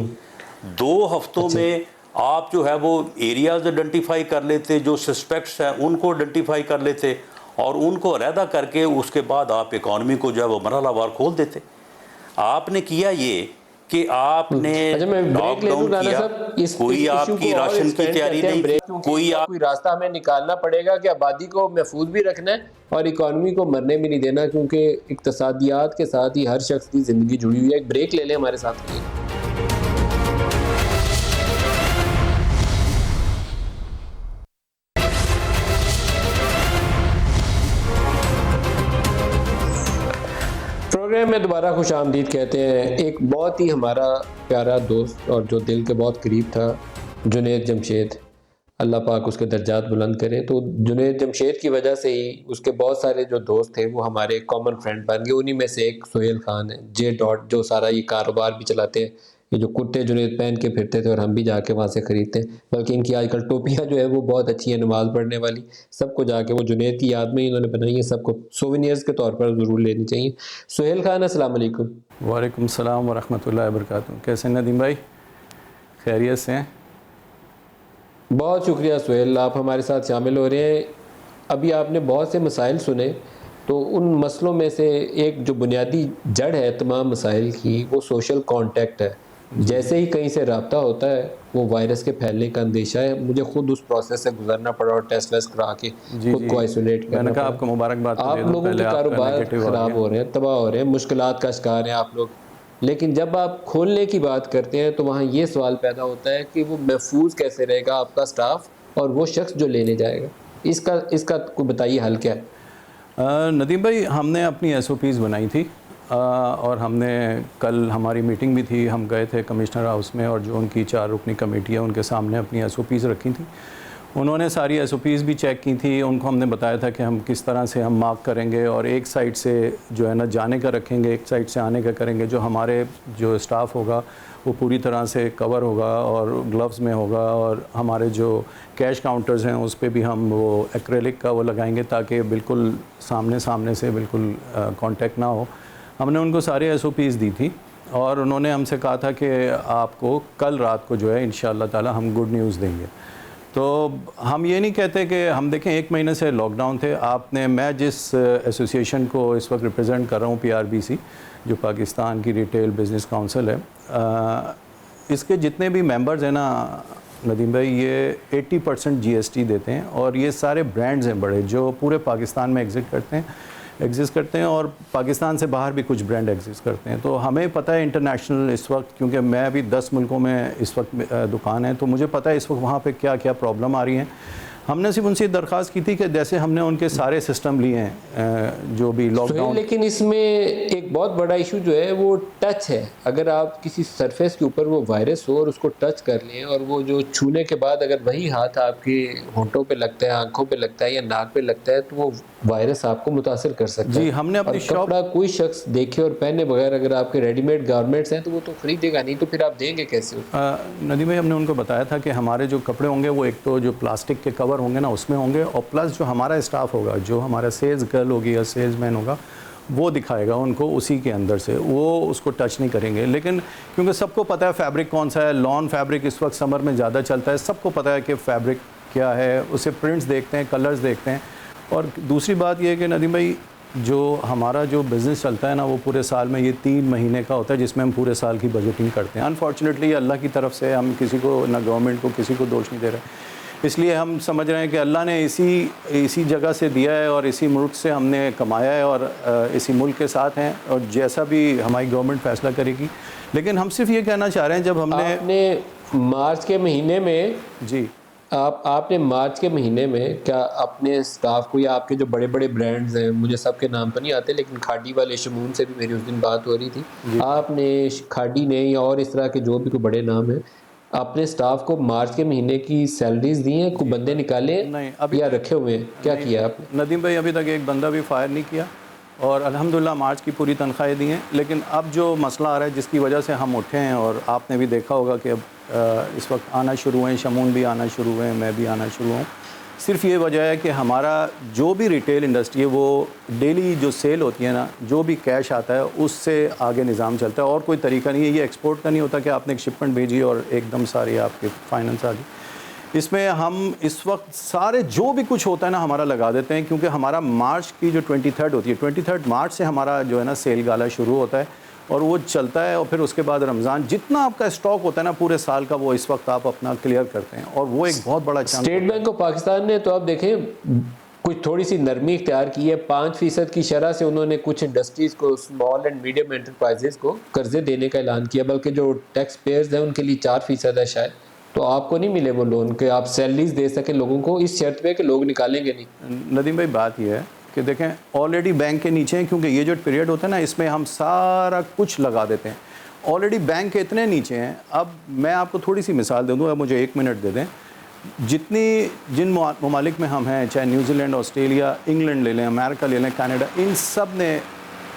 2 ہفتوں میں آپ جو ہے وہ ایریاز آئیڈینٹیفائی کر لیتے، جو سسپیکٹس ہیں ان کو آئیڈینٹیفائی کر لیتے، اور ان کو علیحدہ کر کے اس کے بعد آپ اکانومی کو جو ہے وہ مرحلہ وار کھول دیتے. آپ نے کیا یہ کہ آپ نے لاک ڈاؤن کیا, کوئی آپ کی راشن کی تیاری نہیں کی, کوئی راستہ ہمیں نکالنا پڑے گا کہ آبادی کو محفوظ بھی رکھنا ہے اور اکانومی کو مرنے بھی نہیں دینا, کیونکہ اقتصادیات کے ساتھ ہی ہر شخص کی زندگی جڑی ہوئی ہے. ایک بریک لے لیں, ہمارے ساتھ رہیے. پروگرام میں دوبارہ خوش آمدید کہتے ہیں. ایک بہت ہی ہمارا پیارا دوست اور جو دل کے بہت قریب تھا, جنید جمشید, اللہ پاک اس کے درجات بلند کرے. تو جنید جمشید کی وجہ سے ہی اس کے بہت سارے جو دوست تھے وہ ہمارے کامن فرینڈ بن گئے. انہی میں سے ایک سہیل خان ہے, جے ڈاٹ, جو سارا یہ کاروبار بھی چلاتے ہیں. یہ جو کرتے جنید پہن کے پھرتے تھے اور ہم بھی جا کے وہاں سے خریدتے ہیں, بلکہ ان کی آج کل ٹوپیاں جو ہے وہ بہت اچھی ہیں, نماز پڑھنے والی. سب کو جا کے وہ جنید کی یاد میں ہی انہوں نے بنائی ہے, سب کو سوونیئرز کے طور پر ضرور لینی چاہیے. سہیل خان, السلام علیکم. وعلیکم السلام ورحمۃ اللہ وبرکاتہ. کیسے ندیم بھائی, خیریت سے ہیں؟ بہت شکریہ سہیل, آپ ہمارے ساتھ شامل ہو رہے ہیں. ابھی آپ نے بہت سے مسائل سنے, تو ان مسئلوں میں سے ایک جو بنیادی جڑ ہے تمام مسائل کی, وہ سوشل کانٹیکٹ ہے. جیسے ہی کہیں سے رابطہ ہوتا ہے وہ وائرس کے پھیلنے کا اندیشہ ہے. مجھے خود اس پروسیس سے گزرنا پڑا اور ٹیسٹ ویسٹ کرا کے خود کو آئسولیٹ کرنا پڑا. میں نے کہا آپ کو مبارکباد. آپ لوگوں کے کاروبار خراب ہو رہے ہیں, تباہ ہو رہے ہیں, مشکلات کا شکار ہیں آپ لوگ. لیکن جب آپ کھولنے کی بات کرتے ہیں تو وہاں یہ سوال پیدا ہوتا ہے کہ وہ محفوظ کیسے رہے گا آپ کا سٹاف اور وہ شخص جو لینے جائے گا. اس کا کوئی بتائیے حل کیا ہے؟ ندیم بھائی, ہم نے اپنی ایس او پیز بنائی تھی, اور ہم نے کل ہماری میٹنگ بھی تھی. ہم گئے تھے کمشنر ہاؤس میں, اور جو ان کی 4 رکنی کمیٹی ہے ان کے سامنے اپنی ایس او پیز رکھی تھی. انہوں نے ساری ایس او پیز بھی چیک کی تھی. ان کو ہم نے بتایا تھا کہ ہم کس طرح سے ہم مارک کریں گے, اور ایک سائٹ سے جو ہے نا جانے کا رکھیں گے, ایک سائٹ سے آنے کا کریں گے. جو ہمارے جو اسٹاف ہوگا وہ پوری طرح سے کور ہوگا اور گلوز میں ہوگا, اور ہمارے جو کیش کاؤنٹرز ہیں اس پہ بھی ہم وہ ایکریلک کا وہ لگائیں گے تاکہ بالکل سامنے سے بالکل کانٹیکٹ نہ ہو. ہم نے ان کو سارے ایس او پیز دی تھی, اور انہوں نے ہم سے کہا تھا کہ آپ کو کل رات کو جو ہے انشاءاللہ تعالی ہم گڈ نیوز دیں گے. تو ہم یہ نہیں کہتے کہ ہم دیکھیں 1 مہینے سے لاک ڈاؤن تھے. آپ نے, میں جس ایسوسی ایشن کو اس وقت ریپرزینٹ کر رہا ہوں, PRBC, جو پاکستان کی ریٹیل بزنس کونسل ہے, اس کے جتنے بھی ممبرز ہیں نا ندیم بھائی, یہ 80% GST دیتے ہیں, اور یہ سارے برانڈز ہیں بڑے جو پورے پاکستان میں ایگزسٹ کرتے ہیں, اور پاکستان سے باہر بھی کچھ برانڈ ایگزسٹ کرتے ہیں. تو ہمیں پتہ ہے انٹرنیشنل اس وقت, کیونکہ میں ابھی 10 ملکوں میں اس وقت دکان ہے, تو مجھے پتہ ہے اس وقت وہاں پہ کیا کیا پرابلم آ رہی ہیں. ہم نے صرف ان سے درخواست کی تھی کہ جیسے ہم نے ان کے سارے سسٹم لیے ہیں جو بھی لاک ڈاؤن. لیکن اس میں ایک بہت بڑا ایشو جو ہے وہ ٹچ ہے. اگر آپ کسی سرفیس کے اوپر وہ وائرس ہو اور اس کو ٹچ کر لیں, اور وہ جو چھونے کے بعد اگر وہی ہاتھ آپ کے ہونٹوں پہ لگتا ہے, آنکھوں پہ لگتا ہے یا ناک پہ لگتا ہے, تو وہ وائرس آپ کو متاثر کر سکتا ہے. جی, ہم نے اپنی شاپ, کپڑا کوئی شخص دیکھے اور پہنے بغیر اگر آپ کے ریڈی میڈ گارمنٹس ہیں تو وہ تو خریدے گا نہیں, تو پھر آپ دیں گے کیسے؟ ندیم بھائی, ہم نے ان کو بتایا تھا کہ ہمارے جو کپڑے ہوں گے وہ ایک تو جو پلاسٹک کے کور ہوں گے نا اس میں ہوں گے, اور پلس جو ہمارا اسٹاف ہوگا, جو ہمارا سیلز گرل ہوگی یا سیلز مین ہوگا, وہ دکھائے گا ان کو اسی کے اندر سے, وہ اس کو ٹچ نہیں کریں گے. لیکن کیونکہ سب کو پتہ ہے فیبرک کون سا ہے, لان فیبرک اس وقت سمر میں زیادہ چلتا ہے, سب کو پتہ ہے کہ فیبرک کیا ہے, اسے پرنٹس دیکھتے ہیں, کلرز دیکھتے ہیں. اور دوسری بات یہ ہے کہ ندیم بھائی, جو ہمارا جو بزنس چلتا ہے نا وہ پورے سال میں یہ 3 مہینے کا ہوتا ہے جس میں ہم پورے سال کی بجٹنگ کرتے ہیں. انفارچونیٹلی اللہ کی طرف سے, ہم کسی کو نہ گورنمنٹ کو کسی کو دوش نہیں دے رہے, اس لیے ہم سمجھ رہے ہیں کہ اللہ نے اسی جگہ سے دیا ہے اور اسی ملک سے ہم نے کمایا ہے, اور اسی ملک کے ساتھ ہیں, اور جیسا بھی ہماری گورنمنٹ فیصلہ کرے گی. لیکن ہم صرف یہ کہنا چاہ رہے ہیں, جب ہم نے مارچ کے مہینے میں, جی آپ نے مارچ کے مہینے میں کیا اپنے اسٹاف کو, یا آپ کے جو بڑے بڑے برانڈز ہیں, مجھے سب کے نام تو نہیں آتے, لیکن کھاڈی والے شمون سے بھی میری اس دن بات ہو رہی تھی, آپ نے کھاڈی نے یا اور اس طرح کے جو بھی کوئی بڑے نام ہیں, اپنے اسٹاف کو مارچ کے مہینے کی سیلریز دی ہیں, کوئی بندے نکالے یا رکھے ہوئے ہیں, کیا کیا آپ نے؟ ندیم بھائی, ابھی تک ایک بندہ بھی فائر نہیں کیا, اور الحمدللہ مارچ کی پوری تنخواہیں دی ہیں. لیکن اب جو مسئلہ آ رہا ہے جس کی وجہ سے ہم اٹھے ہیں, اور آپ نے بھی دیکھا ہوگا کہ اب اس وقت آنا شروع ہوئے ہیں, شمون بھی آنا شروع ہوئے ہیں, میں بھی آنا شروع ہوں, صرف یہ وجہ ہے کہ ہمارا جو بھی ریٹیل انڈسٹری ہے وہ ڈیلی جو سیل ہوتی ہے نا, جو بھی کیش آتا ہے اس سے آگے نظام چلتا ہے, اور کوئی طریقہ نہیں ہے. یہ ایکسپورٹ کا نہیں ہوتا کہ آپ نے ایک شپمنٹ بھیجی اور ایک دم ساری آپ کے فائننس آ گئی. اس میں ہم اس وقت سارے جو بھی کچھ ہوتا ہے نا ہمارا لگا دیتے ہیں، کیونکہ ہمارا مارچ کی جو 23 ہوتی ہے، 23 مارچ سے ہمارا جو ہے نا سیل گالا شروع ہوتا ہے اور وہ چلتا ہے، اور پھر اس کے بعد رمضان جتنا آپ کا اسٹاک ہوتا ہے نا پورے سال کا وہ اس وقت آپ اپنا کلیئر کرتے ہیں، اور وہ ایک بہت بڑا اسٹیٹ بینک آف پاکستان نے تو آپ دیکھیں کچھ تھوڑی سی نرمی اختیار کی ہے، 5% کی شرح سے انہوں نے کچھ انڈسٹریز کو، اسمال اینڈ میڈیم انٹرپرائزز کو قرضے دینے کا اعلان کیا، بلکہ جو ٹیکس پیئرز ہیں ان کے لیے 4% ہے شاید، تو آپ کو نہیں ملے وہ لون کہ آپ سیلریز دے سکیں لوگوں کو اس شرط پہ کہ لوگ نکالیں گے نہیں۔ ندیم بھائی بات یہ ہے کہ دیکھیں آلریڈی بینک کے نیچے ہیں، کیونکہ یہ جو پیریڈ ہوتا ہے نا اس میں ہم سارا کچھ لگا دیتے ہیں، آلریڈی بینک کے اتنے نیچے ہیں۔ اب میں آپ کو تھوڑی سی مثال دے دوں، اب مجھے 1 منٹ دے دیں، جن ممالک میں ہم ہیں، چاہے نیوزی لینڈ، آسٹریلیا، انگلینڈ لے لیں، امریکہ لے لیں، کینیڈا، ان سب نے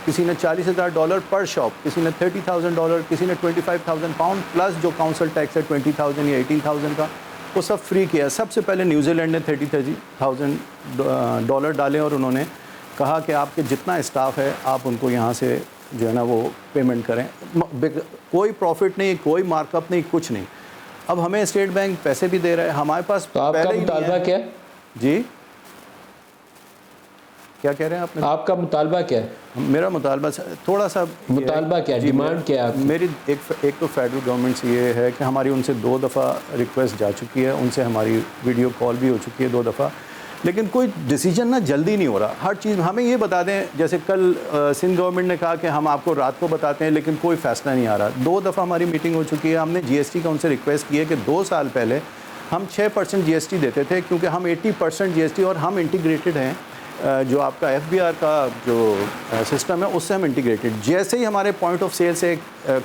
کسی نے $40,000 پر شاپ، کسی نے $30,000، کسی نے £25,000 پلس جو کاؤنسل ٹیکس ہے 20,000 یا 18,000 کا، وہ سب فری کیا ہے۔ سب سے پہلے نیوزی لینڈ نے $30,000 ڈالے اور انہوں نے کہا کہ آپ کے جتنا اسٹاف ہے آپ ان کو یہاں سے جو ہے نا وہ پیمنٹ کریں، کوئی پروفٹ نہیں، کوئی مارک اپ نہیں، کچھ نہیں۔ اب ہمیں اسٹیٹ بینک پیسے بھی دے رہا ہے، ہمارے پاس تو آپ کا پہلے ہی مطالبہ کیا ہے؟ جی کیا کہہ رہے ہیں آپ کا مطالبہ کیا ہے؟ میرا مطالبہ تھوڑا سا مطالبہ کیا ہے، ڈیمانڈ کیا ہے آپ کی؟ میری ایک تو فیڈرل گورنمنٹ سے یہ ہے کہ ہماری ان سے 2 دفعہ ریکویسٹ جا چکی ہے، ان سے ہماری ویڈیو کال بھی ہو چکی ہے 2 دفعہ، لیکن کوئی ڈیسیجن نا جلدی نہیں ہو رہا۔ ہر چیز ہمیں یہ بتا دیں، جیسے کل سندھ گورنمنٹ نے کہا کہ ہم آپ کو رات کو بتاتے ہیں، لیکن کوئی فیصلہ نہیں آ رہا۔ 2 دفعہ ہماری میٹنگ ہو چکی ہے، ہم نے GST کا ان سے ریکویسٹ کی ہے کہ 2 سال پہلے ہم 6% GST دیتے تھے، کیونکہ ہم 80% GST اور ہم انٹیگریٹڈ ہیں، جو آپ کا FBR کا جو سسٹم ہے اس سے ہم انٹیگریٹڈ، جیسے ہی ہمارے پوائنٹ آف سیل سے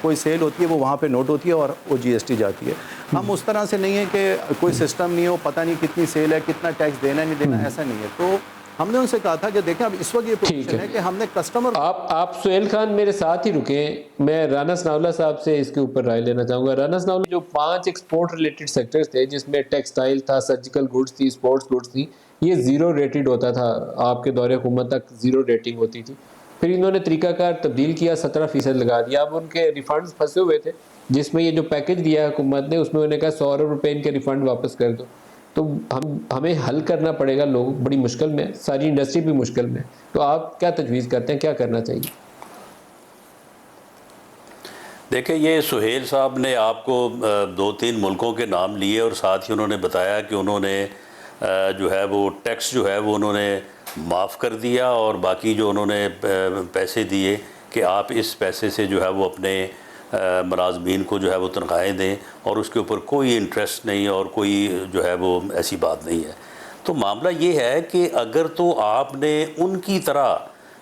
کوئی سیل ہوتی ہے وہ وہاں پہ نوٹ ہوتی ہے اور وہ GST جاتی ہے۔ ہم اس طرح سے نہیں ہے کہ کوئی سسٹم نہیں ہو، پتہ نہیں کتنی سیل ہے، کتنا ٹیکس دینا نہیں دینا، ایسا نہیں ہے۔ تو ہم نے ان سے کہا تھا کہ دیکھیں اب اس وقت یہ پوزیشن ہے کہ ہم نے کسٹمر آپ سہیل خان میرے ساتھ ہی رکیں، میں رانا ثناءاللہ صاحب سے اس کے اوپر رائے لینا چاہوں گا۔ رانا ثناءاللہ، جو 5 ایکسپورٹ ریلیٹڈ سیکٹرز تھے جس میں ٹیکسٹائل تھا، سرجیکل گوڈز تھی، اسپورٹس گوڈز تھی، یہ 0 ریٹڈ ہوتا تھا، آپ کے دور حکومت تک 0 ریٹنگ ہوتی تھی۔ پھر انہوں نے طریقہ کار تبدیل کیا، 17% لگا دیا۔ اب ان کے ریفنڈز پھنسے ہوئے تھے، جس میں یہ جو پیکج دیا حکومت نے اس میں انہوں نے کہا 100 ارب روپے ان کے ریفنڈ واپس کر دو۔ تو ہمیں حل کرنا پڑے گا، لوگ بڑی مشکل میں، ساری انڈسٹری بھی مشکل میں۔ تو آپ کیا تجویز کرتے ہیں، کیا کرنا چاہیے؟ دیکھیں، یہ سہیل صاحب نے آپ کو 2-3 ملکوں کے نام لیے اور ساتھ ہی انہوں نے بتایا کہ انہوں نے جو ہے وہ ٹیکس جو ہے وہ انہوں نے معاف کر دیا، اور باقی جو انہوں نے پیسے دیے کہ آپ اس پیسے سے جو ہے وہ اپنے ملازمین کو جو ہے وہ تنخواہیں دیں، اور اس کے اوپر کوئی انٹرسٹ نہیں اور کوئی جو ہے وہ ایسی بات نہیں ہے۔ تو معاملہ یہ ہے کہ اگر تو آپ نے ان کی طرح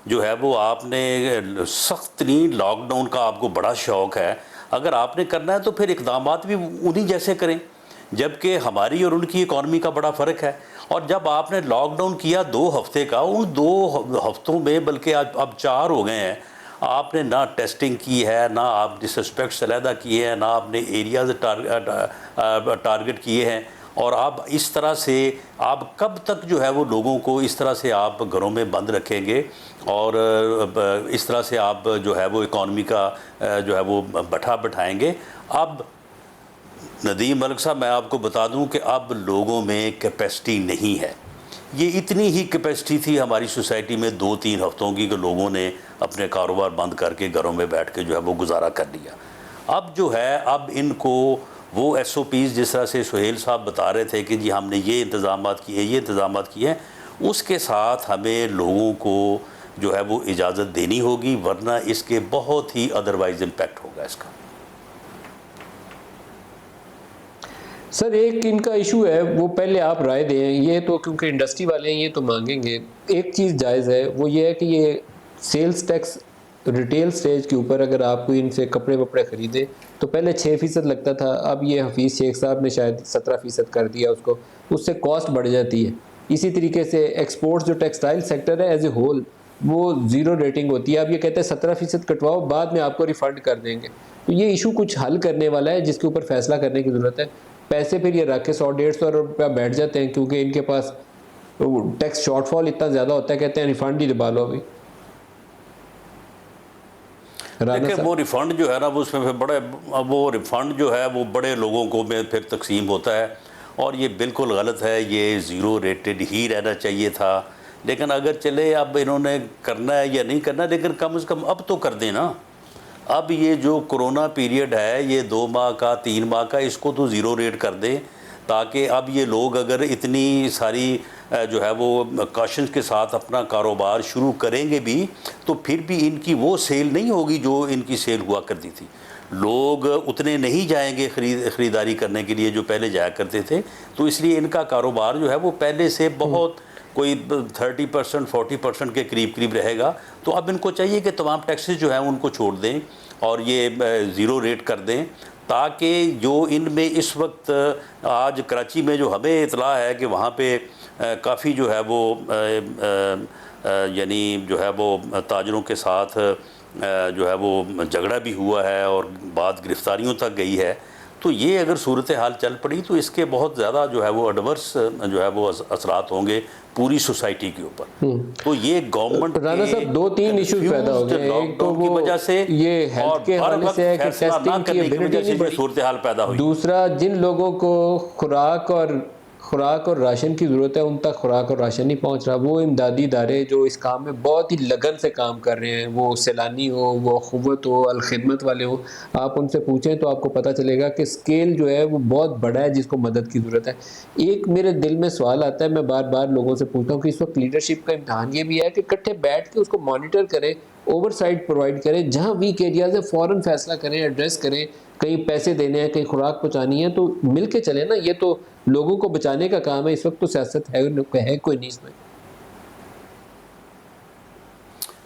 جو ہے وہ آپ نے سخت ترین لاک ڈاؤن کا آپ کو بڑا شوق ہے، اگر آپ نے کرنا ہے تو پھر اقدامات بھی انہی جیسے کریں، جبکہ ہماری اور ان کی اکانومی کا بڑا فرق ہے۔ اور جب آپ نے لاک ڈاؤن کیا 2 ہفتے کا، ان 2 ہفتوں میں بلکہ اب 4 ہو گئے ہیں، آپ نے نہ ٹیسٹنگ کی ہے، نہ آپ ڈسپیکٹس علیحدہ کیے ہیں، نہ آپ نے ایریاز ٹارگٹ کیے ہیں، اور آپ اس طرح سے آپ کب تک جو ہے وہ لوگوں کو اس طرح سے آپ گھروں میں بند رکھیں گے، اور اس طرح سے آپ جو ہے وہ اکانومی کا جو ہے وہ بٹھائیں گے۔ اب ندیم ملک صاحب، میں آپ کو بتا دوں کہ اب لوگوں میں کیپیسٹی نہیں ہے۔ یہ اتنی ہی کیپیسٹی تھی ہماری سوسائٹی میں 2-3 ہفتوں کی کہ لوگوں نے اپنے کاروبار بند کر کے گھروں میں بیٹھ کے جو ہے وہ گزارا کر لیا۔ اب جو ہے اب ان کو وہ SOPs جس طرح سے سہیل صاحب بتا رہے تھے کہ جی ہم نے یہ انتظامات کیے ہیں، اس کے ساتھ ہمیں لوگوں کو جو ہے وہ اجازت دینی ہوگی، ورنہ اس کے بہت ہی ادروائز امپیکٹ ہوگا اس کا۔ سر، ایک ان کا ایشو ہے، وہ پہلے آپ رائے دیں، یہ تو کیونکہ انڈسٹری والے ہیں یہ تو مانگیں گے۔ ایک چیز جائز ہے، وہ یہ ہے کہ یہ سیلز ٹیکس ریٹیل سٹیج کے اوپر اگر آپ کوئی ان سے کپڑے وپڑے خریدیں تو پہلے 6% لگتا تھا، اب یہ حفیظ شیخ صاحب نے شاید 17% کر دیا اس کو، اس سے کاسٹ بڑھ جاتی ہے۔ اسی طریقے سے ایکسپورٹس جو ٹیکسٹائل سیکٹر ہے ایز اے ہول وہ 0 ریٹنگ ہوتی ہے، اب یہ کہتے ہیں 17% کٹواؤ، بعد میں آپ کو ریفنڈ کر دیں گے۔ تو یہ ایشو کچھ حل کرنے والا ہے جس کے اوپر فیصلہ کرنے کی ضرورت ہے۔ پیسے پھر یہ رکھ کے 100-150 روپیہ بیٹھ جاتے ہیں، کیونکہ ان کے پاس ٹیکس شارٹ فال اتنا زیادہ ہوتا ہے، کہتے ہیں ریفنڈ ہی دبا لو ابھی۔ دیکھیں، وہ ریفنڈ جو ہے نا اس میں پھر وہ ریفنڈ جو ہے وہ بڑے لوگوں کو میں پھر تقسیم ہوتا ہے، اور یہ بالکل غلط ہے، یہ زیرو ریٹڈ ہی رہنا چاہیے تھا. لیکن اگر چلے اب انہوں نے کرنا ہے یا نہیں کرنا، لیکن کم از کم اب تو کر دیں نا. اب یہ جو کرونا پیریڈ ہے، یہ 2 ماہ کا 3 ماہ کا، اس کو تو زیرو ریٹ کر دیں، تاکہ اب یہ لوگ اگر اتنی ساری جو ہے وہ کاشنز کے ساتھ اپنا کاروبار شروع کریں گے بھی، تو پھر بھی ان کی وہ سیل نہیں ہوگی جو ان کی سیل ہوا کرتی تھی. لوگ اتنے نہیں جائیں گے خریداری کرنے کے لیے جو پہلے جایا کرتے تھے. تو اس لیے ان کا کاروبار جو ہے وہ پہلے سے بہت کوئی 30% 40% کے قریب رہے گا. تو اب ان کو چاہیے کہ تمام ٹیکسز جو ہیں ان کو چھوڑ دیں اور یہ زیرو ریٹ کر دیں، تاکہ جو ان میں اس وقت آج کراچی میں جو ہمیں اطلاع ہے کہ وہاں پہ کافی جو ہے وہ یعنی جو ہے وہ تاجروں کے ساتھ جو ہے وہ جھگڑا بھی ہوا ہے اور بات گرفتاریوں تک گئی ہے. تو یہ اگر صورتحال چل پڑی تو اس کے بہت زیادہ جو ہے وہ ایڈورس جو ہے وہ اثرات ہوں گے پوری سوسائٹی کے اوپر. تو یہ گورنمنٹ رانا صاحب 2-3 ایشوز پیدا ہو گئے. ایک تو کی وہ وجہ سے یہ ہیلتھ کے حوالے سے ہے کہ ٹیسٹنگ کی ایبلٹی نہیں بڑھی، صورتحال پیدا ہوئی. دوسرا جن لوگوں کو خوراک اور راشن کی ضرورت ہے ان تک خوراک اور راشن نہیں پہنچ رہا. وہ امدادی ادارے جو اس کام میں بہت ہی لگن سے کام کر رہے ہیں، وہ سیلانی ہو، وہ اخوت ہو، الخدمت والے ہو، آپ ان سے پوچھیں تو آپ کو پتہ چلے گا کہ سکیل جو ہے وہ بہت بڑا ہے جس کو مدد کی ضرورت ہے. ایک میرے دل میں سوال آتا ہے، میں بار بار لوگوں سے پوچھتا ہوں کہ اس وقت لیڈرشپ کا امتحان یہ بھی ہے کہ اکٹھے بیٹھ کے اس کو مانیٹر کریں، اوور سائٹ پرووائڈ کریں، جہاں ویک ایریاز ہے فوراً فیصلہ کریں، ایڈریس کریں. کہیں پیسے دینے ہیں، کہیں خوراک پہنچانی ہے، تو مل کے چلیں نا. یہ تو لوگوں کو بچانے کا کام ہے. اس وقت تو سیاست ہے کوئی نہیں اس میں.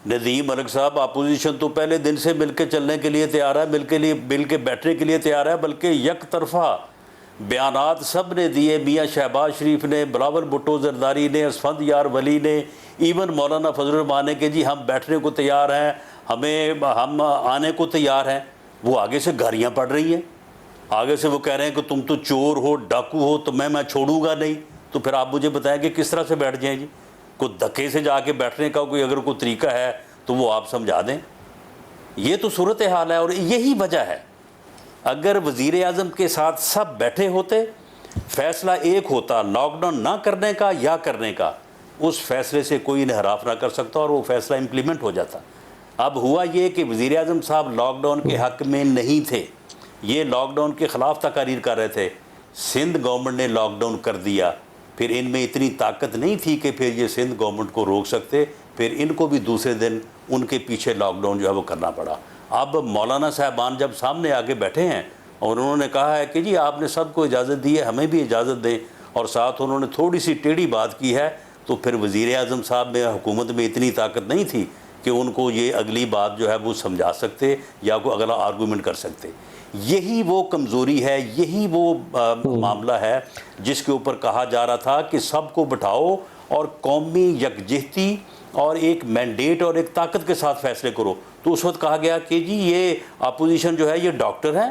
ندیم ملک صاحب، اپوزیشن تو پہلے دن سے مل کے چلنے کے لیے تیار ہے، مل کے بیٹھنے کے لیے تیار ہے، بلکہ یک طرفہ بیانات سب نے دیے. میاں شہباز شریف نے، بلاول بھٹو زرداری نے، اسفند یار ولی نے، ایون مولانا فضل الرحمان نے کہ جی ہم بیٹھنے کو تیار ہیں، ہم آنے کو تیار ہیں. وہ آگے سے گالیاں پڑ رہی ہیں، آگے سے وہ کہہ رہے ہیں کہ تم تو چور ہو، ڈاکو ہو، تو میں چھوڑوں گا نہیں. تو پھر آپ مجھے بتائیں کہ کس طرح سے بیٹھ جائیں جی؟ کوئی دھکے سے جا کے بیٹھنے کا کوئی اگر کوئی طریقہ ہے تو وہ آپ سمجھا دیں. یہ تو صورتحال ہے اور یہی وجہ ہے. اگر وزیر اعظم کے ساتھ سب بیٹھے ہوتے، فیصلہ ایک ہوتا لاک ڈاؤن نہ کرنے کا یا کرنے کا، اس فیصلے سے کوئی انحراف نہ کر سکتا اور وہ فیصلہ امپلیمنٹ ہو جاتا. اب ہوا یہ کہ وزیر اعظم صاحب لاک ڈاؤن کے حق میں نہیں تھے، یہ لاک ڈاؤن کے خلاف تقاریر کر رہے تھے. سندھ گورنمنٹ نے لاک ڈاؤن کر دیا، پھر ان میں اتنی طاقت نہیں تھی کہ پھر یہ سندھ گورنمنٹ کو روک سکتے، پھر ان کو بھی دوسرے دن ان کے پیچھے لاک ڈاؤن جو ہے وہ کرنا پڑا. اب مولانا صاحبان جب سامنے آگے بیٹھے ہیں اور انہوں نے کہا ہے کہ جی آپ نے سب کو اجازت دی ہے، ہمیں بھی اجازت دیں، اور ساتھ انہوں نے تھوڑی سی ٹیڑھی بات کی ہے، تو پھر وزیر اعظم صاحب میں حکومت میں اتنی طاقت نہیں تھی کہ ان کو یہ اگلی بات جو ہے وہ سمجھا سکتے یا کوئی اگلا آرگومنٹ کر سکتے. یہی وہ کمزوری ہے، یہی وہ معاملہ ہے جس کے اوپر کہا جا رہا تھا کہ سب کو بٹھاؤ اور قومی یکجہتی اور ایک مینڈیٹ اور ایک طاقت کے ساتھ فیصلے کرو. تو اس وقت کہا گیا کہ جی یہ اپوزیشن جو ہے یہ ڈاکٹر ہیں،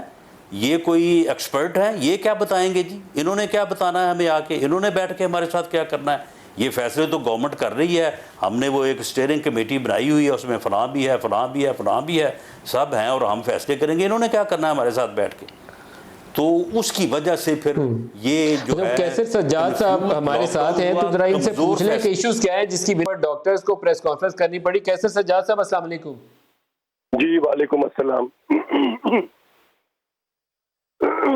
یہ کوئی ایکسپرٹ ہیں، یہ کیا بتائیں گے جی، انہوں نے کیا بتانا ہے ہمیں آ کے، انہوں نے بیٹھ کے ہمارے ساتھ کیا کرنا ہے. یہ فیصلے تو گورنمنٹ کر رہی ہے، ہم نے وہ ایک اسٹیئرنگ کمیٹی بنائی ہوئی ہے، اس میں فلاں بھی ہے، فلاں بھی ہے، فلاں بھی ہے، سب ہیں اور ہم فیصلے کریں گے. انہوں نے کیا کرنا ہے ہمارے ساتھ بیٹھ کے؟ تو اس کی وجہ سے پھر یہ جو ہے کیسر سجاد صاحب ہمارے ساتھ ہیں، تو ذرا ان سے پوچھ لیں کہ ایشوز کیا ہیں جس کی بنا پر ڈاکٹرز کو پریس کانفرنس کرنی پڑی. کیسر سجاد صاحب السلام علیکم. جی وعلیکم السلام.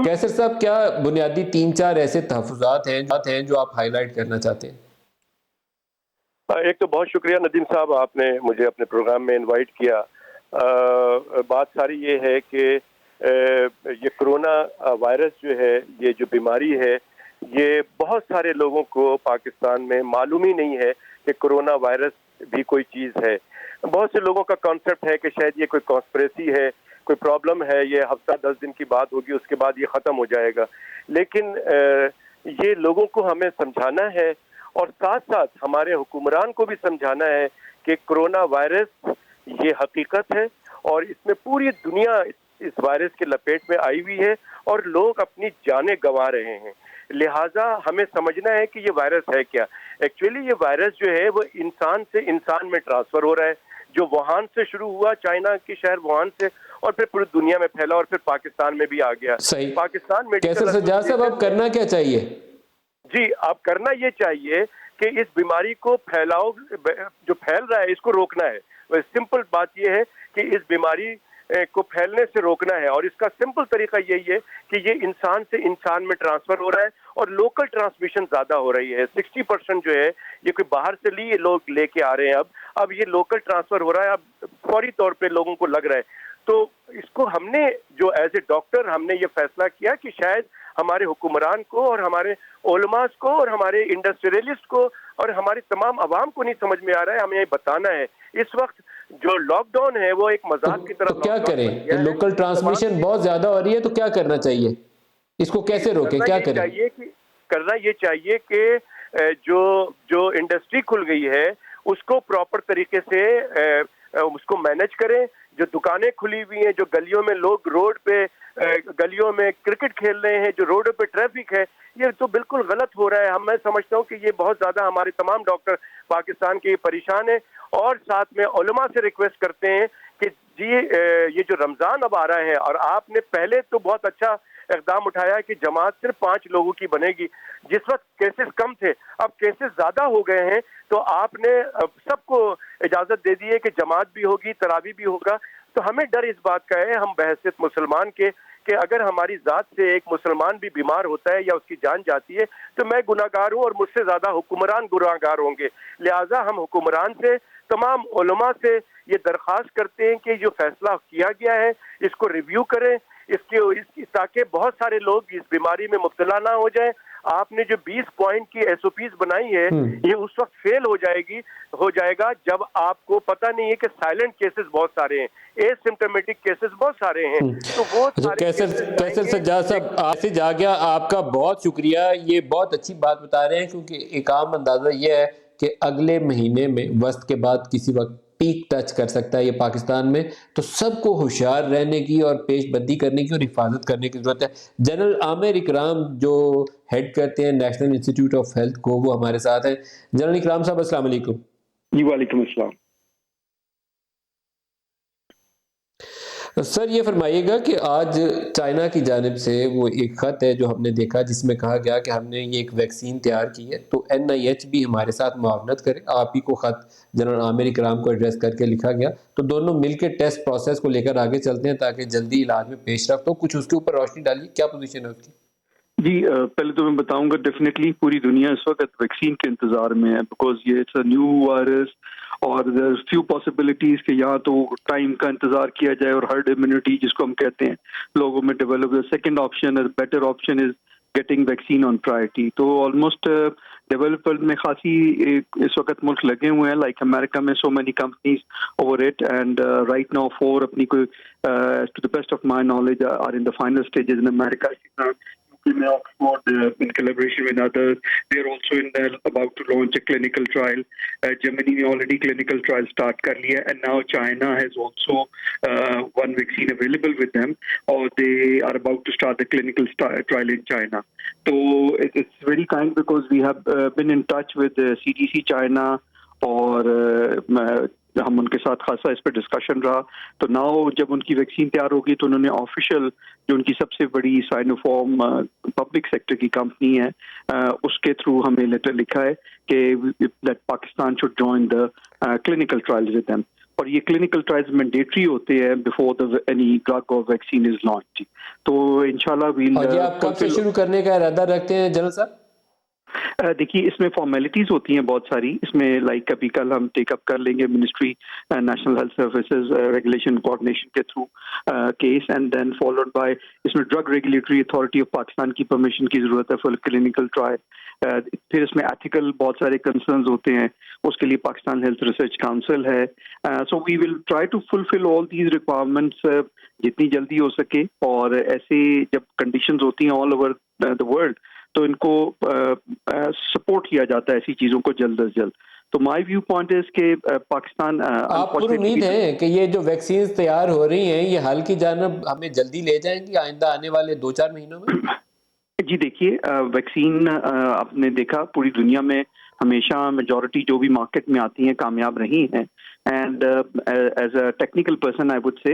کیسر صاحب کیا بنیادی 3-4 ایسے تحفظات ہیں جو آپ ہائی لائٹ کرنا چاہتے ہیں؟ ایک تو بہت شکریہ ندیم صاحب، آپ نے مجھے اپنے پروگرام میں انوائٹ کیا. بات ساری یہ ہے کہ یہ کرونا وائرس جو ہے، یہ جو بیماری ہے، یہ بہت سارے لوگوں کو پاکستان میں معلوم ہی نہیں ہے کہ کرونا وائرس بھی کوئی چیز ہے. بہت سے لوگوں کا کانسیپٹ ہے کہ شاید یہ کوئی کانسپریسی ہے، کوئی پرابلم ہے، یہ ہفتہ 10 دن کی بات ہوگی، اس کے بعد یہ ختم ہو جائے گا. لیکن یہ لوگوں کو ہمیں سمجھانا ہے اور ساتھ ساتھ ہمارے حکمران کو بھی سمجھانا ہے کہ کرونا وائرس یہ حقیقت ہے اور اس میں پوری دنیا اس وائرس کے لپیٹ میں آئی ہوئی ہے اور لوگ اپنی جانیں گنوا رہے ہیں. لہٰذا ہمیں سمجھنا ہے کہ یہ وائرس ہے کیا. ایکچولی یہ وائرس جو ہے وہ انسان سے انسان میں ٹرانسفر ہو رہا ہے، جو ووہان سے شروع ہوا، چائنا کے شہر ووہان سے، اور پھر پوری دنیا میں پھیلا اور پھر پاکستان میں بھی آ گیا. صحیح. پاکستان میں کیسر سجاد صاحب اب کرنا کیا چاہیے؟ جی اب کرنا یہ چاہیے کہ اس بیماری کو پھیلاؤ جو پھیل رہا ہے اس کو روکنا ہے. سمپل بات یہ ہے کہ اس بیماری کو پھیلنے سے روکنا ہے, اور اس کا سمپل طریقہ یہی ہے کہ یہ انسان سے انسان میں ٹرانسفر ہو رہا ہے اور لوکل ٹرانسمیشن زیادہ ہو رہی ہے. 60% جو ہے یہ کوئی باہر سے یہ لوگ لے کے آ رہے ہیں, اب یہ لوکل ٹرانسفر ہو رہا ہے, اب فوری طور پہ لوگوں کو لگ رہا ہے. تو اس کو ہم نے جو ایز اے ڈاکٹر ہم نے یہ فیصلہ کیا کہ شاید ہمارے حکمران کو اور ہمارے علماء کو اور ہمارے انڈسٹریلسٹ کو اور ہماری تمام عوام کو نہیں سمجھ میں آ رہا ہے, ہمیں یہ بتانا ہے. اس وقت جو لاک ڈاؤن ہے وہ ایک مذاق کی طرح. تو کیا کریں؟ لوکل ٹرانسمیشن بہت زیادہ ہو رہی ہے, تو کیا کرنا چاہیے؟ اس کو کیسے روکیں, کیا کریں؟ کرنا یہ چاہیے کہ جو انڈسٹری کھل گئی ہے اس کو پراپر طریقے سے اس کو مینج کریں. جو دکانیں کھلی ہوئی ہیں, جو گلیوں میں لوگ روڈ پہ گلیوں میں کرکٹ کھیل رہے ہیں, جو روڈ پہ ٹریفک ہے, یہ تو بالکل غلط ہو رہا ہے. میں سمجھتا ہوں کہ یہ بہت زیادہ ہمارے تمام ڈاکٹر پاکستان کے پریشان ہیں, اور ساتھ میں علماء سے ریکویسٹ کرتے ہیں کہ جی یہ جو رمضان اب آ رہا ہے, اور آپ نے پہلے تو بہت اچھا اقدام اٹھایا کہ جماعت صرف 5 لوگوں کی بنے گی. جس وقت کیسز کم تھے اب کیسز زیادہ ہو گئے ہیں, تو آپ نے سب کو اجازت دے دی ہے کہ جماعت بھی ہوگی, تراویح بھی ہوگا. تو ہمیں ڈر اس بات کا ہے, ہم بحیثیت مسلمان کے, کہ اگر ہماری ذات سے ایک مسلمان بھی بیمار ہوتا ہے یا اس کی جان جاتی ہے تو میں گناہگار ہوں اور مجھ سے زیادہ حکمران گناہگار ہوں گے. لہٰذا ہم حکمران سے, تمام علماء سے یہ درخواست کرتے ہیں کہ جو فیصلہ کیا گیا ہے اس کو ریویو کریں, تاکہ بہت سارے لوگ اس بیماری میں مبتلا نہ ہو جائیں. آپ نے جو 20 پوائنٹ کی SOPs بنائی ہے یہ اس وقت فیل ہو جائے گا جب آپ کو پتہ نہیں ہے کہ سائلنٹ کیسز بہت سارے ہیں, ایسمپٹومیٹک کیسز بہت سارے ہیں. تو وہ کیسر سجاد صاحب آپ سے جا گیا, آپ کا بہت شکریہ. یہ بہت اچھی بات بتا رہے ہیں, کیونکہ ایک عام اندازہ یہ ہے کہ اگلے مہینے میں وسط کے بعد کسی وقت پیک ٹچ کر سکتا ہے یہ پاکستان میں. تو سب کو ہوشیار رہنے کی اور پیش بندی کرنے کی اور حفاظت کرنے کی ضرورت ہے. جنرل عامر اکرام جو ہیڈ کرتے ہیں نیشنل انسٹیٹیوٹ آف ہیلتھ کو, وہ ہمارے ساتھ ہیں. جنرل اکرام صاحب السلام علیکم. جی وعلیکم السلام. سر یہ فرمائیے گا کہ آج چائنا کی جانب سے وہ ایک خط ہے جو ہم نے دیکھا, جس میں کہا گیا کہ ہم نے یہ ایک ویکسین تیار کی ہے, تو NIH بھی ہمارے ساتھ معاونت کرے. آپ ہی کو خط جنرل عامر اکرام کو ایڈریس کر کے لکھا گیا, تو دونوں مل کے ٹیسٹ پروسیس کو لے کر آگے چلتے ہیں تاکہ جلدی علاج میں پیش رفت ہو. کچھ اس کے اوپر روشنی ڈالیے, کیا پوزیشن ہے اس کی؟ جی پہلے تو میں بتاؤں گا ڈیفینیٹلی پوری دنیا اس وقت ویکسین کے انتظار میں ہے, بیکاز یہ اٹس اے نیو وائرس, اور دیر فیو پاسبلٹیز کہ یا تو ٹائم کا انتظار کیا جائے اور ہرڈ امیونٹی جس کو ہم کہتے ہیں لوگوں میں develop. Second option better option is getting vaccine on priority. تو آلموسٹ ڈیولپر میں خاصی اس وقت ملک لگے ہوئے ہیں, لائک امریکہ میں so many companies over it, and right now 4 اپنی کوئی to the best of my knowledge are in the final stages in America. in Oxford in collaboration with others. They are also about to launch a clinical trial. Germany ne already clinical trial start kar liya, and now China has also one vaccine available with them, or they are about to start the clinical trial in China. So it's very kind because we have been in touch with CDC China, اور ہم ان کے ساتھ خاصا اس پہ discussion رہا. تو now جب ان کی ویکسین تیار ہوگی تو انہوں نے آفیشیل جو ان کی سب سے بڑی سائنوفارم پبلک سیکٹر کی کمپنی ہے اس کے تھرو ہمیں لیٹر لکھا ہے کہ that Pakistan should join the clinical trials with them, اور یہ کلینکل ٹرائلز مینڈیٹری ہوتے ہیں بیفور اینی ڈرگ اور ویکسین از لانچ. تو انشاءاللہ ویل. آپ کب سے شروع کرنے کا ارادہ رکھتے ہیں جنرل صاحب؟ دیکھیے اس میں فارمیلٹیز ہوتی ہیں بہت ساری. اس میں لائک ابھی کل ہم ٹیک اپ کر لیں گے ministry national health services regulation coordination کے through case, and then followed by اس میں drug regulatory authority of Pakistan کی پرمیشن کی ضرورت ہے فار کلینکل ٹرائل. پھر اس میں ایتھیکل بہت سارے کنسرنز ہوتے ہیں, اس کے لیے پاکستان ہیلتھ ریسرچ کاؤنسل ہے. So we will try to fulfil all these requirements جتنی جلدی ہو سکے, اور ایسے جب کنڈیشنز ہوتی ہیں آل اوور دا ورلڈ تو ان کو سپورٹ کیا جاتا ہے ایسی چیزوں کو جلد از جلد. تو مائی ویو پوائنٹ ہے کہ پاکستان آپ پر امید ہے کہ یہ جو ویکسینز تیار ہو رہی ہیں یہ حل کی جانب ہمیں جلدی لے جائیں گی آئندہ آنے والے 2-4 مہینوں میں؟ جی دیکھیے ویکسین آپ نے دیکھا پوری دنیا میں ہمیشہ میجورٹی جو بھی مارکیٹ میں آتی ہیں کامیاب رہی ہیں, and as a technical person I would say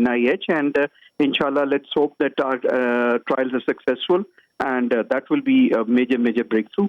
NIH, and inshallah let's hope that our trials are successful, and that will be a major breakthrough.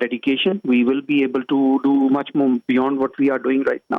dedication, we will be able to do much more beyond what we are doing right now.